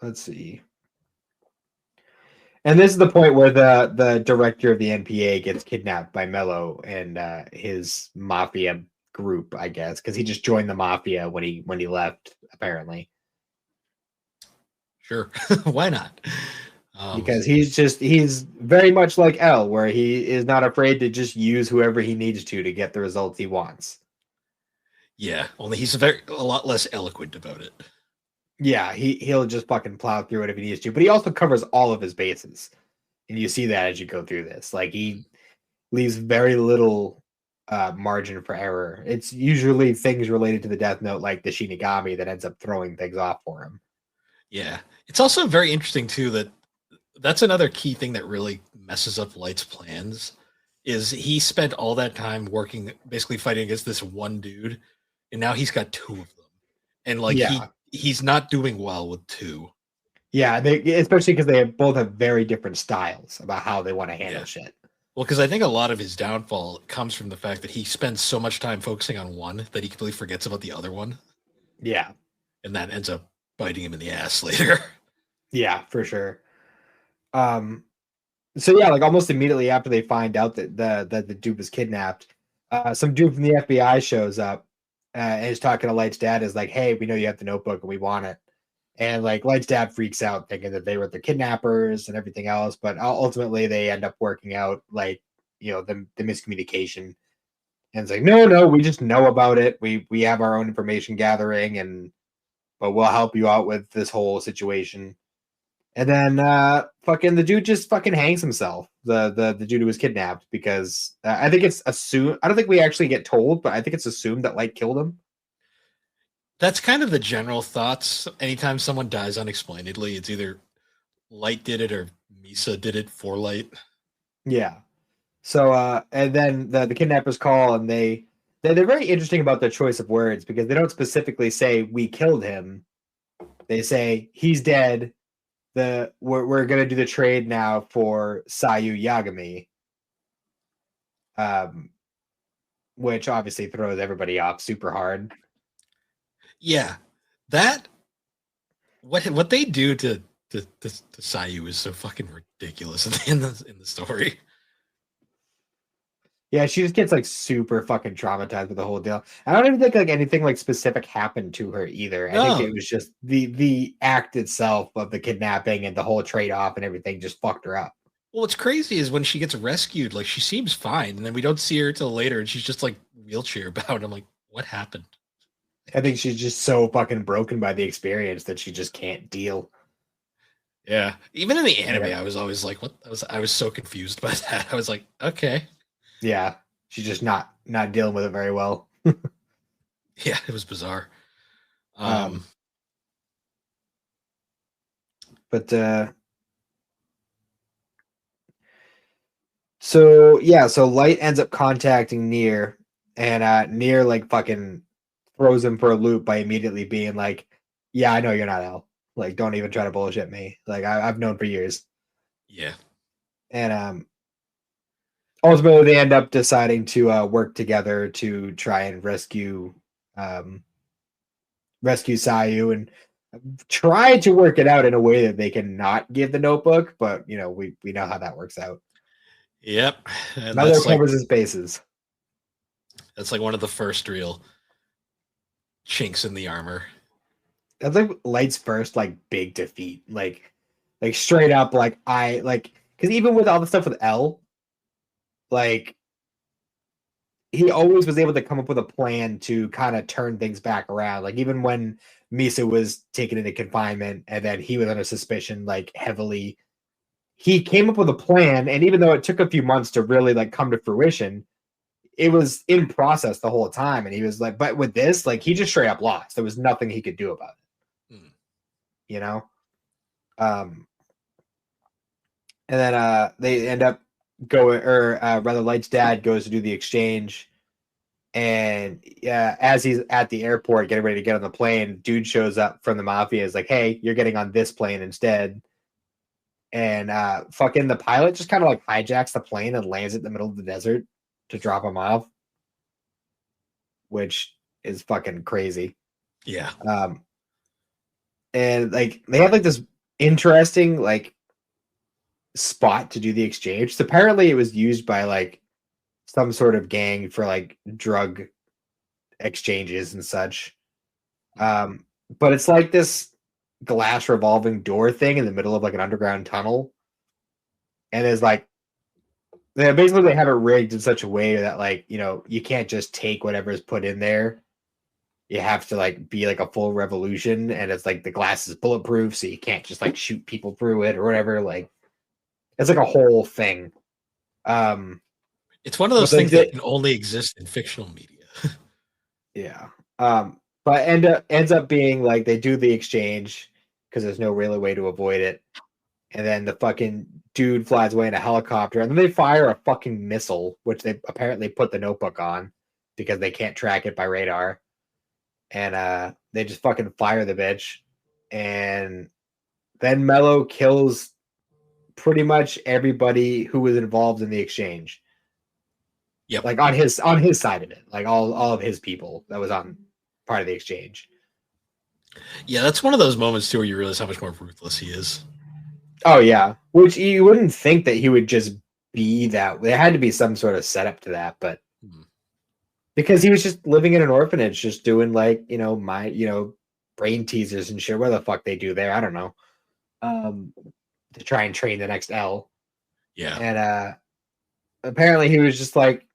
Let's see. And this is the point where the director of the NPA gets kidnapped by Mello and his mafia group, I guess, because he just joined the mafia when he left, apparently.
Sure, why not?
Because he's very much like L, where he is not afraid to just use whoever he needs to get the results he wants.
Yeah, only he's a lot less eloquent about it.
Yeah, he'll just fucking plow through it if he needs to, but he also covers all of his bases, and you see that as you go through this. Like he leaves very little margin for error. It's usually things related to the Death Note, like the Shinigami, that ends up throwing things off for him.
Yeah, it's also very interesting too that that's another key thing that really messes up Light's plans. Is he spent all that time working, basically fighting against this one dude, and now he's got 2 of them, and like he's not doing well with 2.
Yeah, especially because they both have very different styles about how they want to handle shit.
Well, because I think a lot of his downfall comes from the fact that he spends so much time focusing on one that he completely forgets about the other one.
Yeah.
And that ends up biting him in the ass later.
Yeah, for sure. So yeah, like almost immediately after they find out that the dude was kidnapped, some dude from the FBI shows up and he's talking to Light's dad, is like, hey, we know you have the notebook and we want it. And like Light's dad freaks out thinking that they were the kidnappers and everything else, but ultimately they end up working out like, the miscommunication. And it's like, no, we just know about it. We have our own information gathering, but we'll help you out with this whole situation. And then fucking the dude just fucking hangs himself. The dude who was kidnapped, because I think it's assumed. I don't think we actually get told, but I think it's assumed that Light killed him.
That's kind of the general thoughts. Anytime someone dies unexplainedly, it's either Light did it or Misa did it for Light.
Yeah. So and then the kidnappers call, and they're very interesting about their choice of words, because they don't specifically say we killed him. They say he's dead. We're gonna do the trade now for Sayu Yagami, which obviously throws everybody off super hard.
Yeah, that what they do to Sayu is so fucking ridiculous in the story.
Yeah, she just gets like super fucking traumatized with the whole deal. I don't even think like anything like specific happened to her either. I think it was just the act itself of the kidnapping and the whole trade off and everything just fucked her up.
Well, what's crazy is when she gets rescued, like she seems fine, and then we don't see her till later, and she's just like wheelchair bound. I'm like, what happened?
I think she's just so fucking broken by the experience that she just can't deal.
Yeah, even in the anime, I was always like, what? I was so confused by that. I was like, okay.
Yeah, she's just not dealing with it very well.
Yeah, it was bizarre.
But so Light ends up contacting Nier, and Nier like fucking throws him for a loop by immediately being like, yeah, I know you're not L. Like, don't even try to bullshit me. Like, I've known for years.
Yeah.
And ultimately they end up deciding to work together to try and rescue Sayu, and try to work it out in a way that they can not give the notebook, but we know how that works out.
Yep. And
Mother covers his bases.
That's like one of the first real chinks in the armor.
That's like Light's first like big defeat. Like straight up, like because even with all the stuff with L, like he always was able to come up with a plan to kind of turn things back around. Like even when Misa was taken into confinement and then he was under suspicion, like heavily, he came up with a plan. And even though it took a few months to really like come to fruition, it was in process the whole time. And he was like, but with this, like he just straight up lost. There was nothing he could do about it. And then they end up going, or rather Light's dad goes to do the exchange, and as he's at the airport getting ready to get on the plane, dude shows up from the mafia, is like, hey, you're getting on this plane instead. And fucking the pilot just kind of like hijacks the plane and lands it in the middle of the desert to drop him off, which is fucking crazy.
Yeah.
And like they have like this interesting like spot to do the exchange. So apparently it was used by like some sort of gang for like drug exchanges and such. But it's like this glass revolving door thing in the middle of like an underground tunnel. And there's like basically they have it rigged in such a way that like, you can't just take whatever is put in there. You have to like be like a full revolution, and it's like the glass is bulletproof, so you can't just like shoot people through it or whatever. Like it's like a whole thing.
It's one of those things that can only exist in fictional media.
Yeah. But ends up being like they do the exchange because there's no really way to avoid it. And then the fucking dude flies away in a helicopter, and then they fire a fucking missile, which they apparently put the notebook on because they can't track it by radar. And they just fucking fire the bitch. And then Mello kills pretty much everybody who was involved in the exchange.
Yep.
Like on his side of it, like all of his people that was on part of the exchange.
Yeah, that's one of those moments too where you realize how much more ruthless he is.
Oh yeah, which you wouldn't think that he would just be that. There had to be some sort of setup to that, but Because he was just living in an orphanage, just doing like, brain teasers and shit. What the fuck they do there? I don't know. To try and train the next L.
Yeah.
And apparently he was just like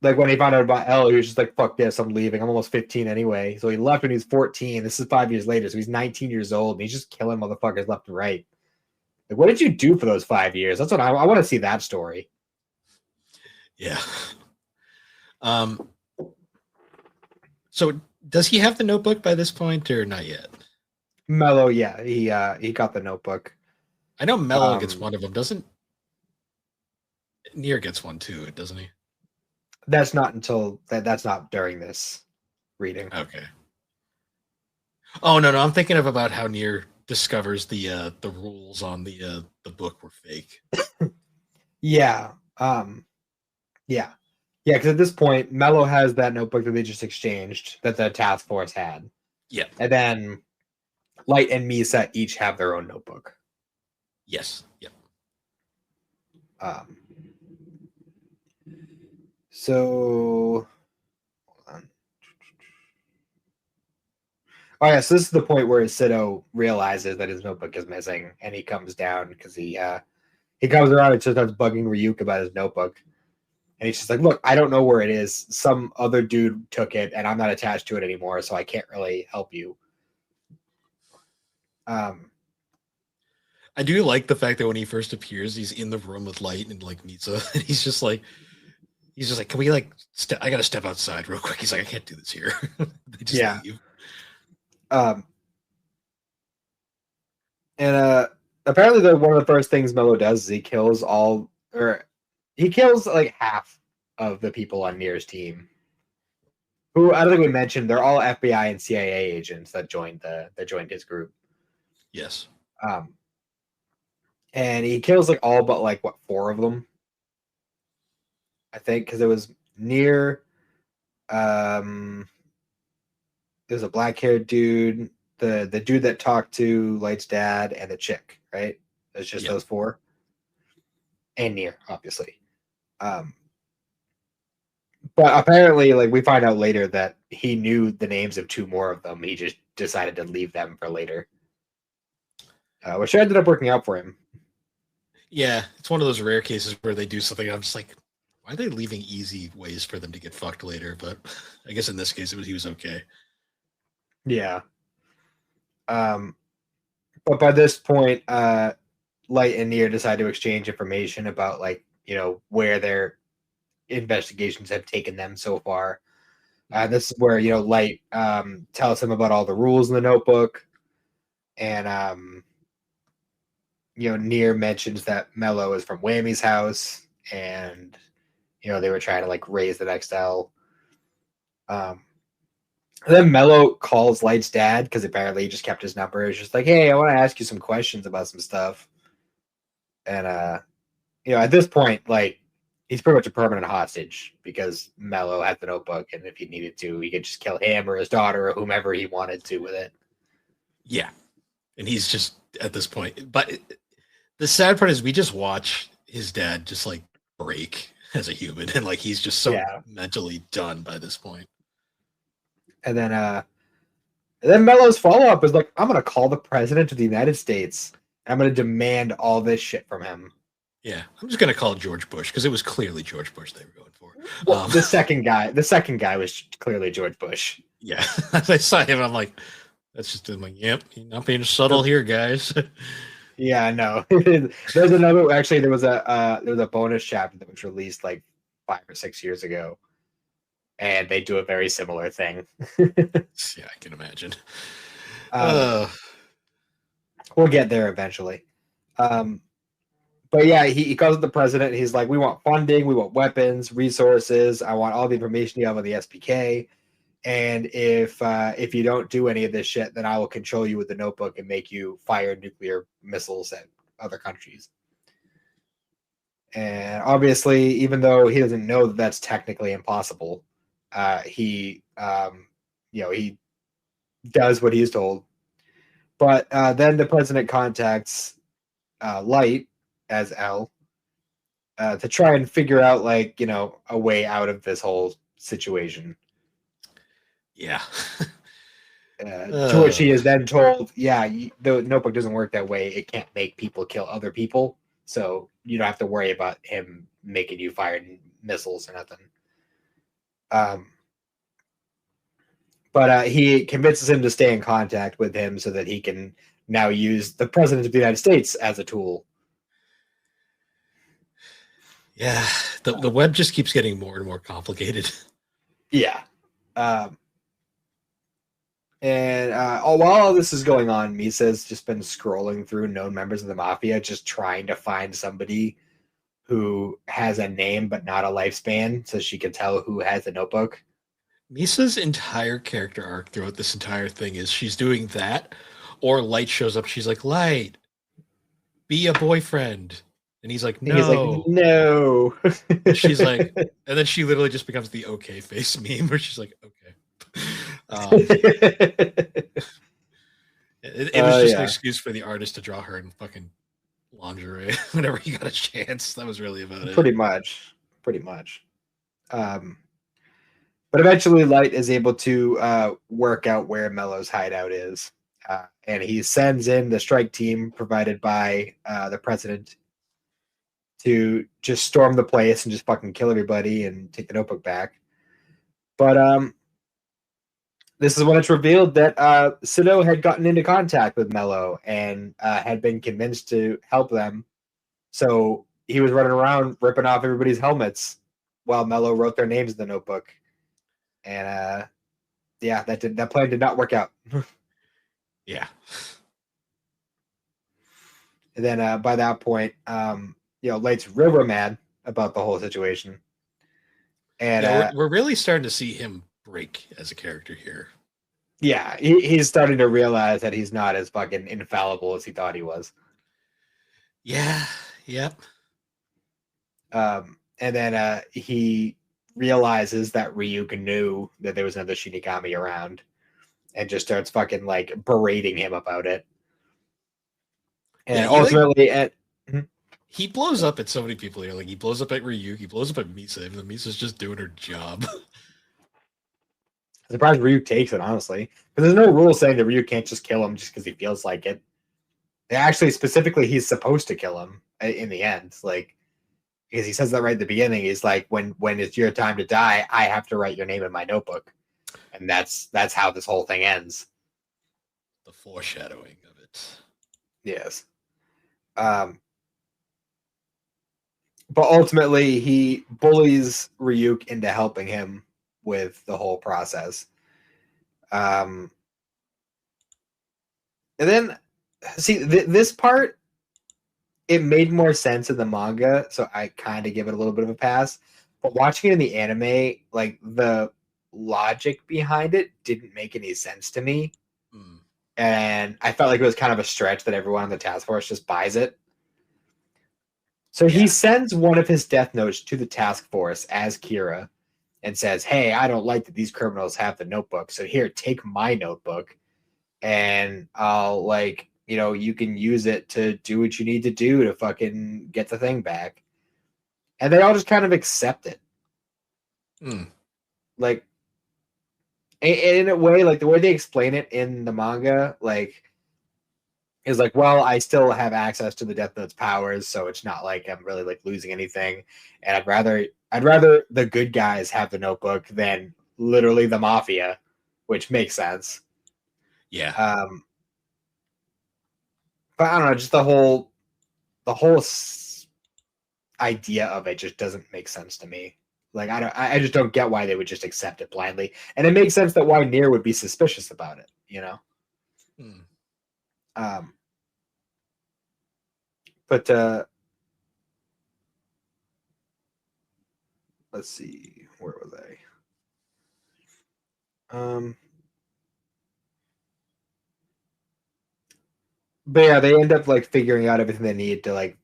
when he found out about L, he was just like, fuck this, I'm leaving. I'm almost 15 anyway. So he left when he was 14. This is 5 years later. So he's 19 years old and he's just killing motherfuckers left and right. Like, what did you do for those 5 years? That's what I want to see that story.
Yeah. So does he have the notebook by this point or not yet?
Mello, yeah, he got the notebook.
I know Mello gets one of them. Doesn't Nier gets one too, doesn't he?
That's not until that's not during this reading.
Okay. Oh no, I'm thinking of about how Nier discovers the rules on the book were fake.
Yeah. Yeah. Yeah, because at this point, Mello has that notebook that they just exchanged that the task force had.
Yeah.
And then Light and Misa each have their own notebook.
Yes. Yep.
So hold on. Oh yeah, so this is the point where Sido realizes that his notebook is missing, and he comes down because he comes around and just starts bugging Ryuk about his notebook. And he's just like, look, I don't know where it is. Some other dude took it, and I'm not attached to it anymore, so I can't really help you.
I do like the fact that when he first appears, he's in the room with Light and like Misa, and he's just like, can we like, I gotta step outside real quick. He's like, I can't do this here. They just leave.
And apparently one of the first things Mello does is he kills like half of the people on Nier's team. Who I don't think we mentioned, they're all FBI and CIA agents that joined his group.
Yes.
And he kills like all but like 4 of them. I think because it was Nier. There's a black-haired dude, the dude that talked to Light's dad, and the chick, right? It's just those 4. And Nier, obviously. But apparently, like, we find out later that he knew the names of 2 more of them. He just decided to leave them for later. Which ended up working out for him.
Yeah, it's one of those rare cases where they do something. I'm just like, why are they leaving easy ways for them to get fucked later? But I guess in this case, he was okay.
Yeah. But by this point, Light and Nier decide to exchange information about, like, where their investigations have taken them so far. This is where Light tells him about all the rules in the notebook, and Nier mentions that Mello is from Whammy's house, and they were trying to like raise the next L. Then Mello calls Light's dad because apparently he just kept his number. It's just like, hey, I want to ask you some questions about some stuff. And at this point, like, he's pretty much a permanent hostage because Mello had the notebook, and if he needed to, he could just kill him or his daughter or whomever he wanted to with it.
Yeah, and he's just at this point. But the sad part is we just watch his dad just like break as a human, and like he's just so mentally done by this point.
And then Mello's follow-up is like, I'm gonna call the president of the United States. I'm gonna demand all this shit from him.
Yeah, I'm just gonna call George Bush because it was clearly George Bush they were going for.
Well, the second guy was clearly George Bush.
Yeah, as I saw him, I'm like, that's just I'm like, yep, you're not being subtle here, guys.
Yeah, no. There's another. Actually, there was a bonus chapter that was released like 5 or 6 years ago, and they do a very similar thing.
Yeah, I can imagine.
We'll get there eventually. But yeah, he calls up the president. He's like, we want funding, we want weapons, resources. I want all the information you have on the SPK. And if you don't do any of this shit, then I will control you with the notebook and make you fire nuclear missiles at other countries. And obviously, even though he doesn't know that that's technically impossible, he does what he's told. But then the president contacts Light as L to try and figure out, like, a way out of this whole situation.
Yeah.
To which he is then told, yeah, the notebook doesn't work that way. It can't make people kill other people. So you don't have to worry about him making you fire missiles or nothing. But he convinces him to stay in contact with him so that he can now use the president of the United States as a tool.
Yeah. The web just keeps getting more and more complicated.
Yeah. And while all this is going on, Misa's just been scrolling through known members of the mafia, just trying to find somebody who has a name but not a lifespan, so she can tell who has the notebook.
Misa's entire character arc throughout this entire thing is she's doing that, or Light shows up. She's like, Light, be a boyfriend. And he's like,
And he's like,
no.
no.
And she's like, and then she literally just becomes the okay face meme where she's like, okay. It was just an excuse for the artist to draw her in fucking lingerie whenever he got a chance. That was really about it.
Pretty much. But eventually Light is able to work out where Mello's hideout is. And he sends in the strike team provided by the president to just storm the place and just fucking kill everybody and take the notebook back. But this is when it's revealed that Sido had gotten into contact with Mello and had been convinced to help them. So he was running around ripping off everybody's helmets while Mello wrote their names in the notebook. And yeah, that plan did not work out.
Yeah.
And then by that point, Light's real mad about the whole situation. And
yeah, we're really starting to see him break as a character here.
Yeah, he's starting to realize that he's not as fucking infallible as he thought he was.
Yeah, yep.
And then he realizes that Ryuk knew that there was another Shinigami around and just starts fucking like berating him about it. And
yeah,
ultimately,
he blows up at so many people here. Like he blows up at Ryuk, he blows up at Misa, and Misa's just doing her job.
I'm surprised Ryuk takes it, honestly. Because there's no rule saying that Ryuk can't just kill him just because he feels like it. Actually, specifically, he's supposed to kill him in the end. Like, because he says that right at the beginning. He's like, when it's your time to die, I have to write your name in my notebook. And that's how this whole thing ends.
The foreshadowing of it.
Yes. But ultimately, he bullies Ryuk into helping him with the whole process. And then, see, this part, it made more sense in the manga, so I kind of give it a little bit of a pass. But watching it in the anime, like, the logic behind it didn't make any sense to me. Mm. And I felt like it was kind of a stretch that everyone on the task force just buys it. So he sends one of his death notes to the task force as Kira and says, hey, I don't like that these criminals have the notebook. So here, take my notebook and I'll you can use it to do what you need to do to fucking get the thing back. And they all just kind of accept it.
Mm.
Like, in a way, like the way they explain it in the manga, like, is like, well, I still have access to the Death Note's powers, so it's not like I'm really like losing anything. And I'd rather the good guys have the notebook than literally the mafia, which makes sense.
Yeah.
But I don't know, just the whole idea of it just doesn't make sense to me. Like I just don't get why they would just accept it blindly. And it makes sense that why Nier would be suspicious about it, you know? Mm. But let's see, where was I? But yeah, they end up like figuring out everything they need to like,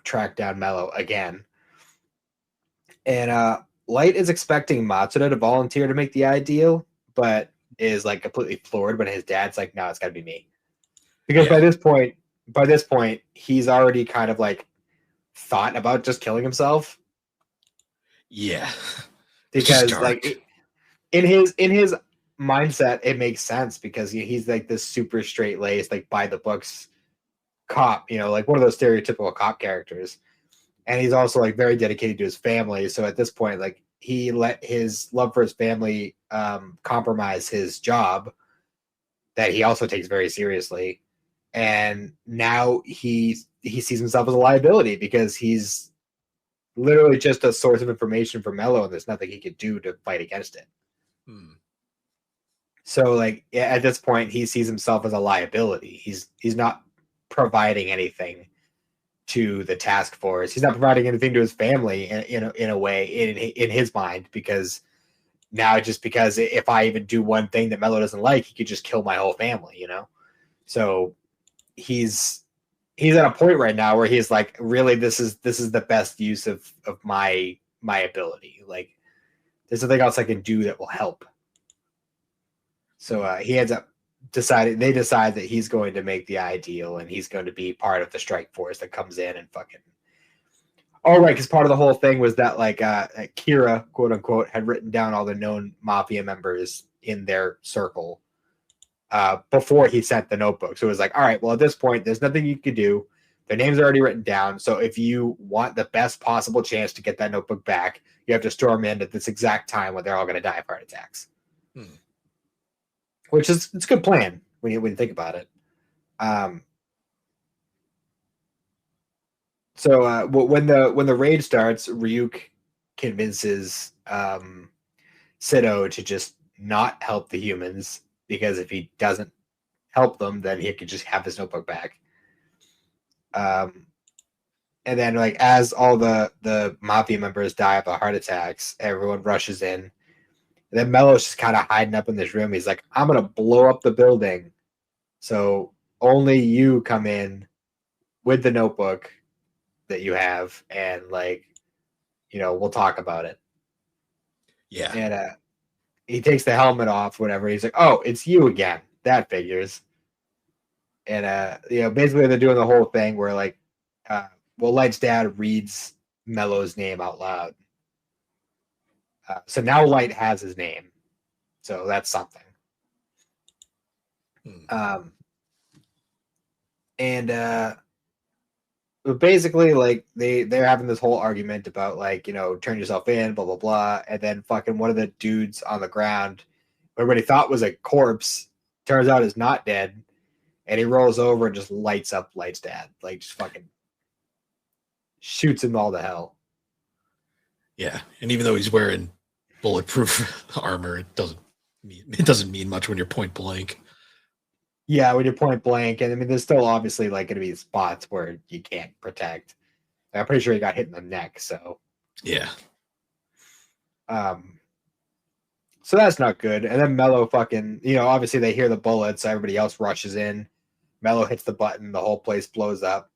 track down Mello again. And Light is expecting Matsuda to volunteer to make the ideal, but is like completely floored when his dad's like, no, it's gotta be me. Because by this point, he's already kind of like thought about just killing himself.
Yeah. It's just
because
dark.
like in his mindset, it makes sense because he's like this super straight laced, like by the books cop, like one of those stereotypical cop characters. And he's also like very dedicated to his family. So at this point, like he let his love for his family compromise his job that he also takes very seriously. And now he sees himself as a liability because he's literally just a source of information for Mello, and there's nothing he could do to fight against it.
Hmm.
So like at this point, he sees himself as a liability. He's not providing anything to the task force. He's not providing anything to his family in a way in his mind, because now just because if I even do one thing that Mello doesn't like, he could just kill my whole family. So he's at a point right now where he's like, really, this is the best use of my ability. Like there's nothing else I can do that will help. So he ends up they decide that he's going to make the ideal and he's going to be part of the strike force that comes in and fucking. Oh, right, because part of the whole thing was that like Kira, quote unquote, had written down all the known mafia members in their circle before he sent the notebook. So it was like, all right, well, at this point, there's nothing you could do. Their names are already written down. So if you want the best possible chance to get that notebook back, you have to storm in at this exact time when they're all going to die of heart attacks.
Hmm.
Which is it's a good plan when you think about it. So when the raid starts, Ryuk convinces Sido to just not help the humans, because if he doesn't help them, then he could just have his notebook back. And then like as all the mafia members die of the heart attacks, everyone rushes in. And then Mello's just kind of hiding up in this room. He's like, I'm gonna blow up the building, so only you come in with the notebook that you have, and like, we'll talk about it.
Yeah.
And he takes the helmet off, whatever. He's like, oh, it's you again. That figures. And basically they're doing the whole thing where like, Light's dad reads Mello's name out loud. So now Light has his name. So that's something.
Hmm.
And but basically, like they're having this whole argument about like, turn yourself in, blah blah blah, and then fucking one of the dudes on the ground, who everybody thought was a corpse, turns out is not dead, and he rolls over and just lights up Light's dad, like just fucking shoots him all to hell.
Yeah. And even though he's wearing bulletproof armor, it doesn't mean much when you're point blank.
Yeah, when you're point blank, and I mean, there's still obviously like going to be spots where you can't protect. I'm pretty sure he got hit in the neck, so
Yeah.
um, so that's not good. And then Mello fucking, obviously they hear the bullets, so everybody else rushes in. Mello hits the button, the whole place blows up.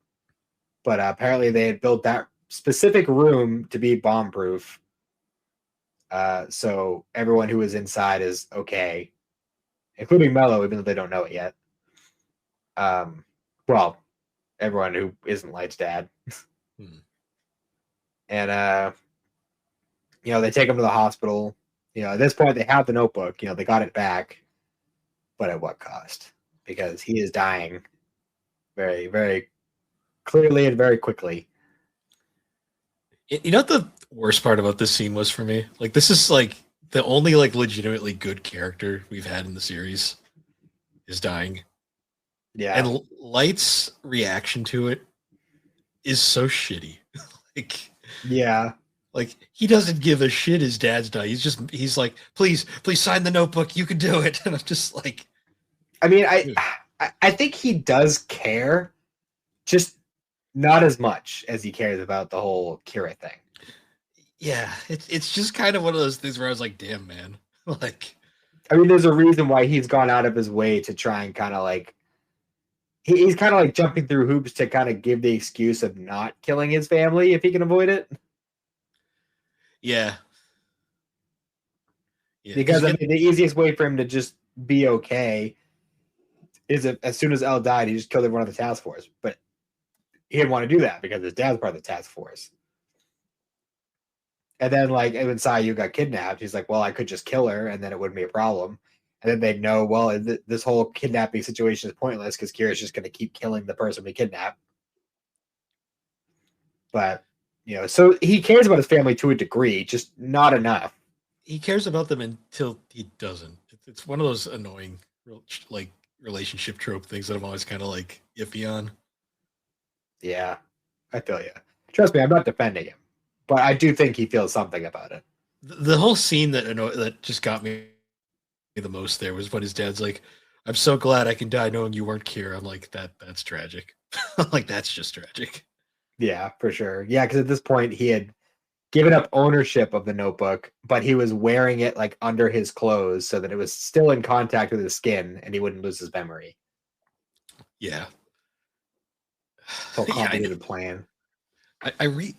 But apparently they had built that specific room to be bomb proof. So everyone who was inside is okay, including Mello, even though they don't know it yet. Well, everyone who isn't Light's dad.
Hmm.
And they take him to the hospital. At this point they have the notebook. They got it back, but at what cost? Because he is dying very, very clearly and very quickly.
You know what the worst part about this scene was for me? Like, this is like the only like legitimately good character we've had in the series is dying.
Yeah.
And Light's reaction to it is so shitty. like
Yeah.
like he doesn't give a shit his dad's dying. He's like, please sign the notebook, you can do it. And I'm just like,
I mean, I think he does care, just not as much as he cares about the whole Kira thing.
yeah, it's just kind of one of those things where I was like, damn man. Like,
I mean, there's a reason why he's gone out of his way to try and kind of like he's kind of like jumping through hoops to kind of give the excuse of not killing his family if he can avoid it.
yeah. Yeah,
Because I mean, the easiest way for him to just be okay is if, as soon as Elle died, he just killed everyone on the task force. But he didn't want to do that because his dad's part of the task force. And then like when Sayu got kidnapped, he's like, well, I could just kill her and then it wouldn't be a problem. And then they'd know, well, this whole kidnapping situation is pointless because Kira's just going to keep killing the person we kidnapped. But, so he cares about his family to a degree, just not enough.
He cares about them until he doesn't. It's one of those annoying, like, relationship trope things that I'm always kind of like iffy on.
Yeah, I feel you. Trust me, I'm not defending him, but I do think he feels something about it.
The whole scene that just got me the most there was when his dad's like, "I'm so glad I can die knowing you weren't Kira." I'm like, that's tragic. Like, that's just tragic.
Yeah, for sure. Yeah, because at this point he had given up ownership of the notebook, but he was wearing it like under his clothes so that it was still in contact with his skin and he wouldn't lose his memory.
Yeah.
So complicated plan.
I read.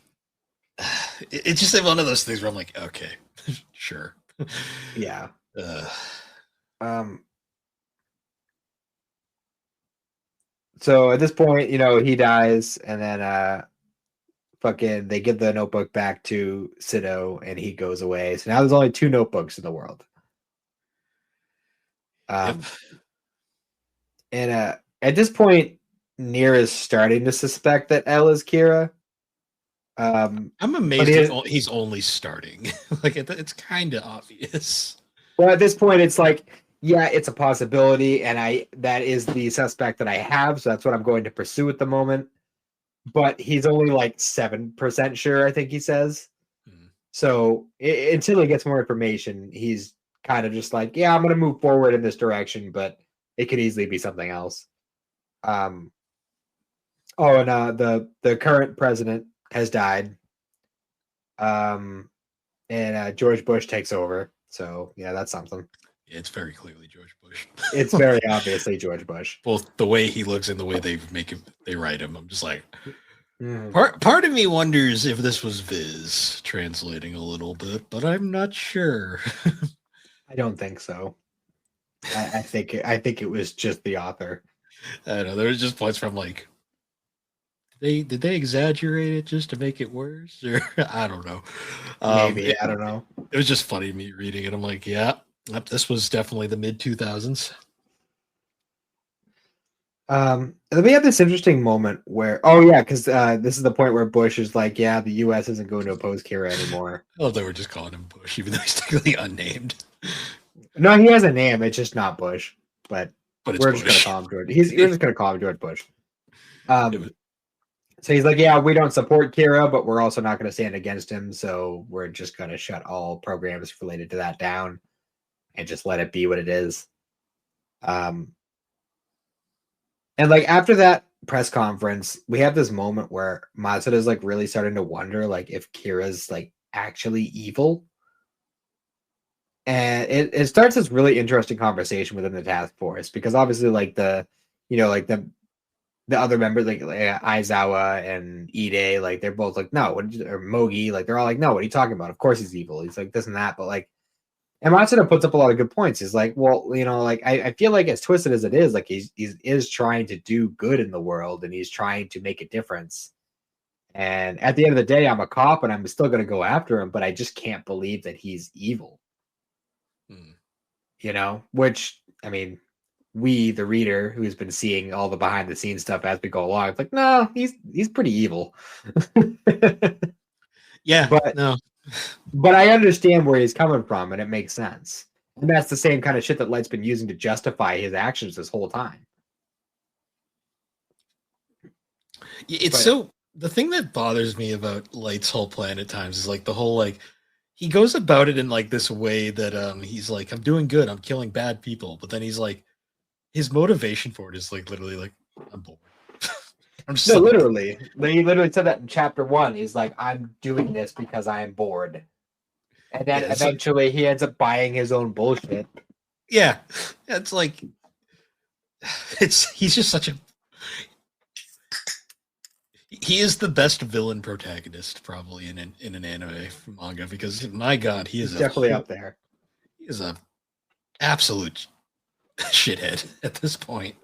It's just one of those things where I'm like, okay, sure.
Yeah. So at this point, he dies, and then fucking they give the notebook back to Sido, and he goes away. So now there's only 2 notebooks in the world.
Yep.
And at this point, Nier is starting to suspect that L is Kira.
I'm amazed he's only starting. Like, it's kind of obvious.
Well, at this point, it's like, yeah, it's a possibility, and that is the suspect that I have, so that's what I'm going to pursue at the moment. But he's only like 7% sure, I think he says. So until he gets more information, he's kind of just like, yeah, I'm going to move forward in this direction, but it could easily be something else. And the current president has died. And George Bush takes over. So yeah, that's something.
Yeah, it's very clearly George Bush.
It's very obviously George Bush.
Both the way he looks and the way they write him. I'm just like, part of me wonders if this was Viz translating a little bit, but I'm not sure.
I don't think so. I think it was just the author.
I don't know. There was just points from like, did they exaggerate it just to make it worse, or I don't know.
Maybe I don't know.
It was just funny me reading it. I'm like, yeah, this was definitely the mid 2000s.
And then we have this interesting moment where, because this is the point where Bush is like, yeah, the U.S. isn't going to oppose Kira anymore.
Oh, they were just calling him Bush, even though he's technically unnamed.
No, he has a name. It's just not Bush, but we're
Bush.
just going to call him George. We're just going to call him George Bush. So he's like, yeah, we don't support Kira, but we're also not going to stand against him. So we're just going to shut all programs related to that down and just let it be what it is. And like after that press conference, we have this moment where Matsuda's like really starting to wonder like if Kira's like actually evil. And it starts this really interesting conversation within the task force because obviously like the other members like Aizawa and Ide, like they're both like, no, or Mogi, like they're all like, no, what are you talking about? Of course he's evil. He's like this and that, but like, and Matsuda puts up a lot of good points. He's like, well, like I feel like as twisted as it is, like he is trying to do good in the world and he's trying to make a difference. And at the end of the day, I'm a cop and I'm still going to go after him, but I just can't believe that he's evil. Which I mean, we, the reader, who's been seeing all the behind the scenes stuff as we go along, it's like, no, he's pretty evil.
Yeah,
but I understand where he's coming from, and it makes sense. And that's the same kind of shit that Light's been using to justify his actions this whole time.
The thing that bothers me about Light's whole plan at times is like the whole like he goes about it in like this way that he's like, I'm doing good, I'm killing bad people, but then he's like, his motivation for it is like literally like, I'm bored.
Literally. He literally said that in chapter 1. He's like, I'm doing this because I am bored. And then eventually he ends up buying his own bullshit.
Yeah. It's like he's just such a he is the best villain protagonist probably in an anime manga because my god, he's
definitely up there.
He is a absolute shithead at this point.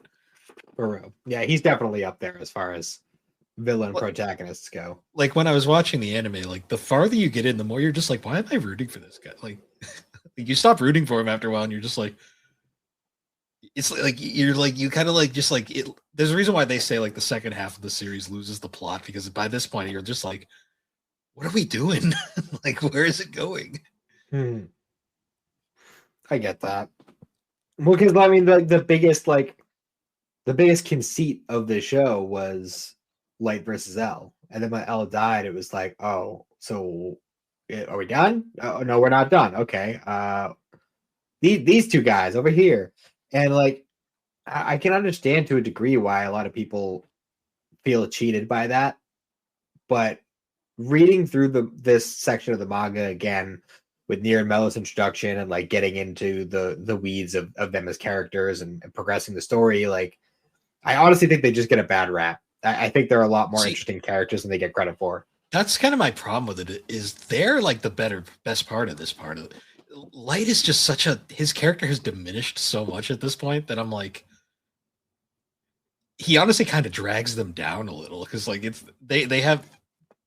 For real. Yeah, he's definitely up there as far as villain protagonists go.
Like when I was watching the anime, like the farther you get in, the more you're just like, why am I rooting for this guy? Like, you stop rooting for him after a while, and you're just like, it's like you're like you kind of like just like it. There's a reason why they say like the second half of the series loses the plot, because by this point you're just like, what are we doing? Like, where is it going?
I get that. Well, because I mean, the biggest conceit of the show was Light versus L, and then when L died, it was like, oh, so are we done? Oh, no, we're not done. Okay, these two guys over here, and like I can understand to a degree why a lot of people feel cheated by that, but reading through this section of the manga again with Nier and Mellow's introduction and like getting into the weeds of them as characters and progressing the story, like I honestly think they just get a bad rap. I think they're a lot more interesting characters than they get credit for.
That's kind of my problem with it. Is they're like the best part of this part of it. Light is just his character has diminished so much at this point that I'm like, he honestly kind of drags them down a little, because like they have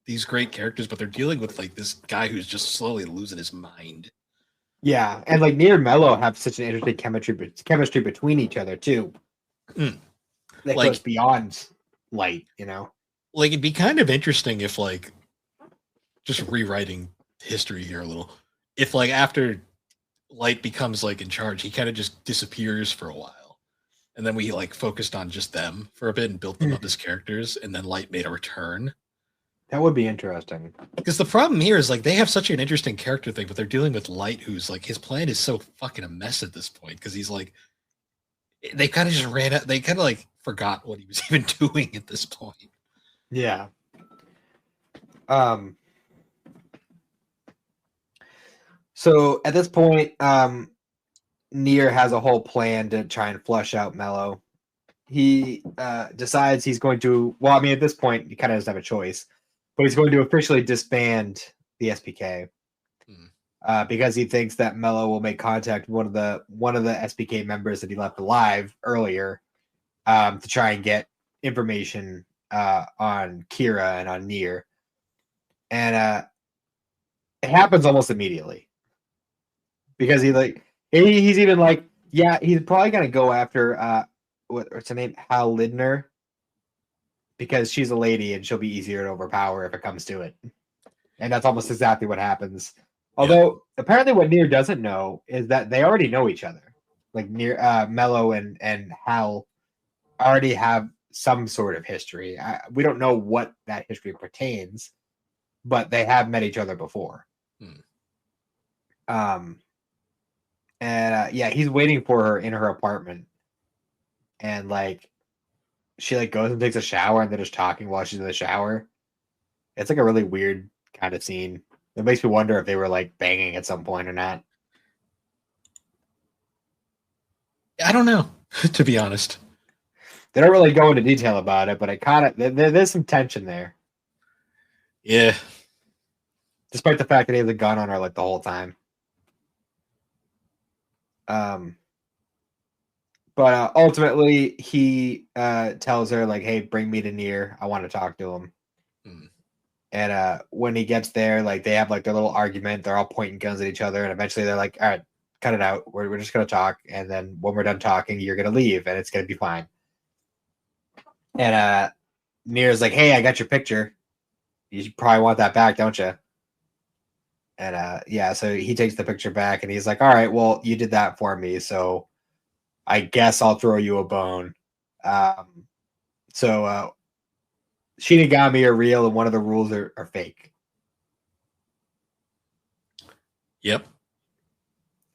these great characters, but they're dealing with like this guy who's just slowly losing his mind.
Yeah, and like Nier and Mellow have such an interesting chemistry between each other too.
Mm.
That
Like,
goes beyond Light, you know.
Like, it'd be kind of interesting if like, just rewriting history here a little, if like after Light becomes like in charge, he kind of just disappears for a while, and then we like focused on just them for a bit and built them up as characters, and then Light made a return.
That would be interesting.
Because the problem here is like they have such an interesting character thing, but they're dealing with Light, who's like, his plan is so fucking a mess at this point, because he's like, they kind of just ran out. They kind of like forgot what he was even doing at this point.
Yeah. So at this point, Nier has a whole plan to try and flush out Mello. He decides he's going to. Well, I mean, at this point, he kind of doesn't have a choice, but he's going to officially disband the SPK because he thinks that Mello will make contact with one of the SPK members that he left alive earlier to try and get information on Kira and on Nier, and it happens almost immediately because he's even like, yeah, he's probably gonna go after what's her name, Hal Lidner, because she's a lady and she'll be easier to overpower if it comes to it, and that's almost exactly what happens. Although apparently what Nier doesn't know is that they already know each other. Like Mello and Hal already have some sort of history. We don't know what that history pertains, but they have met each other before. Yeah, he's waiting for her in her apartment, and like she like goes and takes a shower, and they're just talking while she's in the shower. It's like a really weird kind of scene. It makes me wonder if they were like banging at some point or not.
I don't know, to be honest.
They don't really go into detail about it, but it kind of there's some tension there.
Yeah.
Despite the fact that he has a gun on her like the whole time. But ultimately he tells her like, "Hey, bring me to Nier. I want to talk to him." And when he gets there, like they have like their little argument. They're all pointing guns at each other, and eventually they're like, "All right, cut it out. We're just gonna talk, and then when we're done talking, you're gonna leave, and it's gonna be fine." And Nier's like, "Hey, I got your picture. You should probably want that back, don't you?" And yeah, so he takes the picture back, and he's like, "All right, well, you did that for me, so I guess I'll throw you a bone." So Shinigami are real, and one of the rules are fake.
Yep.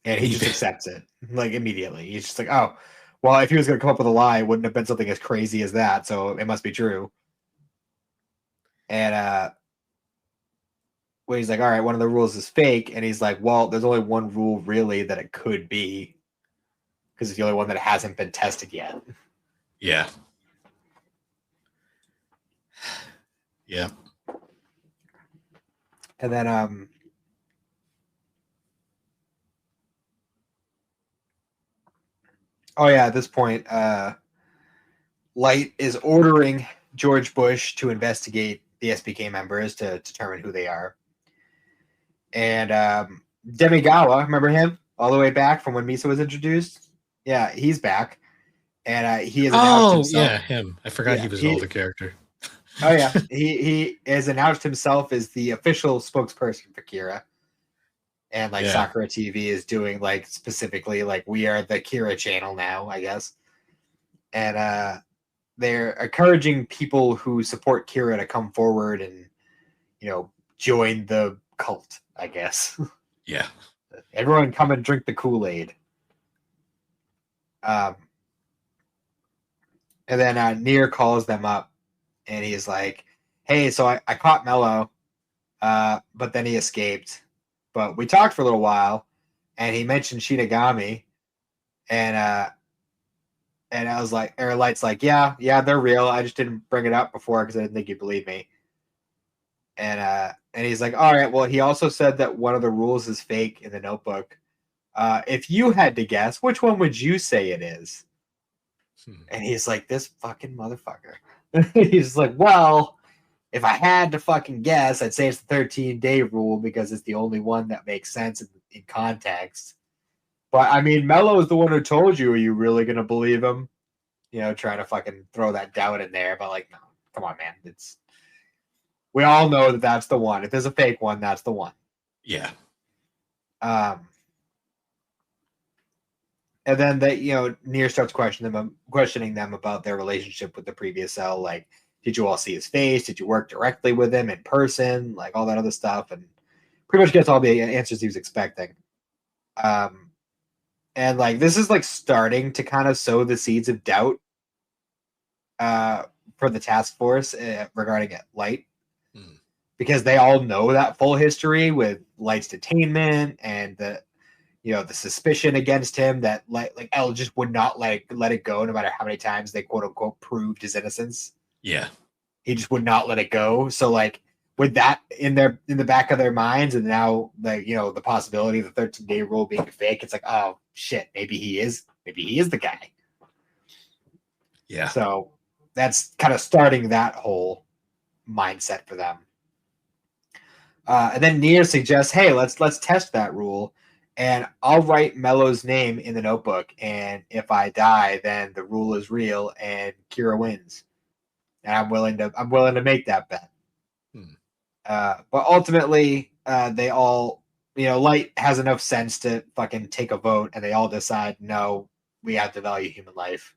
And he just accepts it, like, immediately. He's just like, "Oh, well, if he was going to come up with a lie, it wouldn't have been something as crazy as that, so it must be true." And well, he's like, "All right, one of the rules is fake," and he's like, "Well, there's only one rule really that it could be, because it's the only one that hasn't been tested yet."
Yeah. Yeah.
And then oh yeah, at this point, Light is ordering George Bush to investigate the SPK members to determine who they are. And Demigawa, remember him? All the way back from when Misa was introduced? Yeah, he's back. And he has announced himself.
Yeah, him. I forgot
Yeah,
he was an older character.
Oh yeah, he has announced himself as the official spokesperson for Kira, and like Sakura TV is doing like specifically like we are the Kira channel now, I guess, and they're encouraging people who support Kira to come forward and join the cult, I guess.
Yeah.
Everyone come and drink the Kool-Aid. And then Nier calls them up, and he's like, "Hey, so I caught Mello, but then he escaped. But we talked for a little while, and he mentioned Shinigami, and I was like, Light's like, yeah, they're real. I just didn't bring it up before because I didn't think you'd believe me." And he's like, all right, well, he also said that one of the rules is fake in the notebook. If you had to guess, which one would you say it is? And he's like, this fucking motherfucker. He's like, well, if I had to fucking guess, I'd say it's the 13-day rule because it's the only one that makes sense in context. But I mean, Mello is the one who told you. Are you really gonna believe him? Trying to fucking throw that doubt in there. But like, no, come on, man. We all know that that's the one. If there's a fake one, that's the one.
Yeah.
And then Nier starts questioning them about their relationship with the previous cell. Like, did you all see his face? Did you work directly with him in person? Like all that other stuff, and pretty much gets all the answers he was expecting. And like this is like starting to kind of sow the seeds of doubt for the task force regarding Light. Because they all know that full history with Light's detainment and the suspicion against him that like L just would not let it go no matter how many times they quote unquote proved his innocence.
Yeah.
He just would not let it go. So like with that in the back of their minds, and now the possibility of the 13-day rule being fake, it's like, oh shit, maybe he is the guy.
Yeah.
So that's kind of starting that whole mindset for them. And then Nier suggests, hey, let's test that rule, and I'll write Mello's name in the notebook, and if I die, then the rule is real and Kira wins. And I'm willing to make that bet. But ultimately, they all, Light has enough sense to fucking take a vote, and they all decide, no, we have to value human life.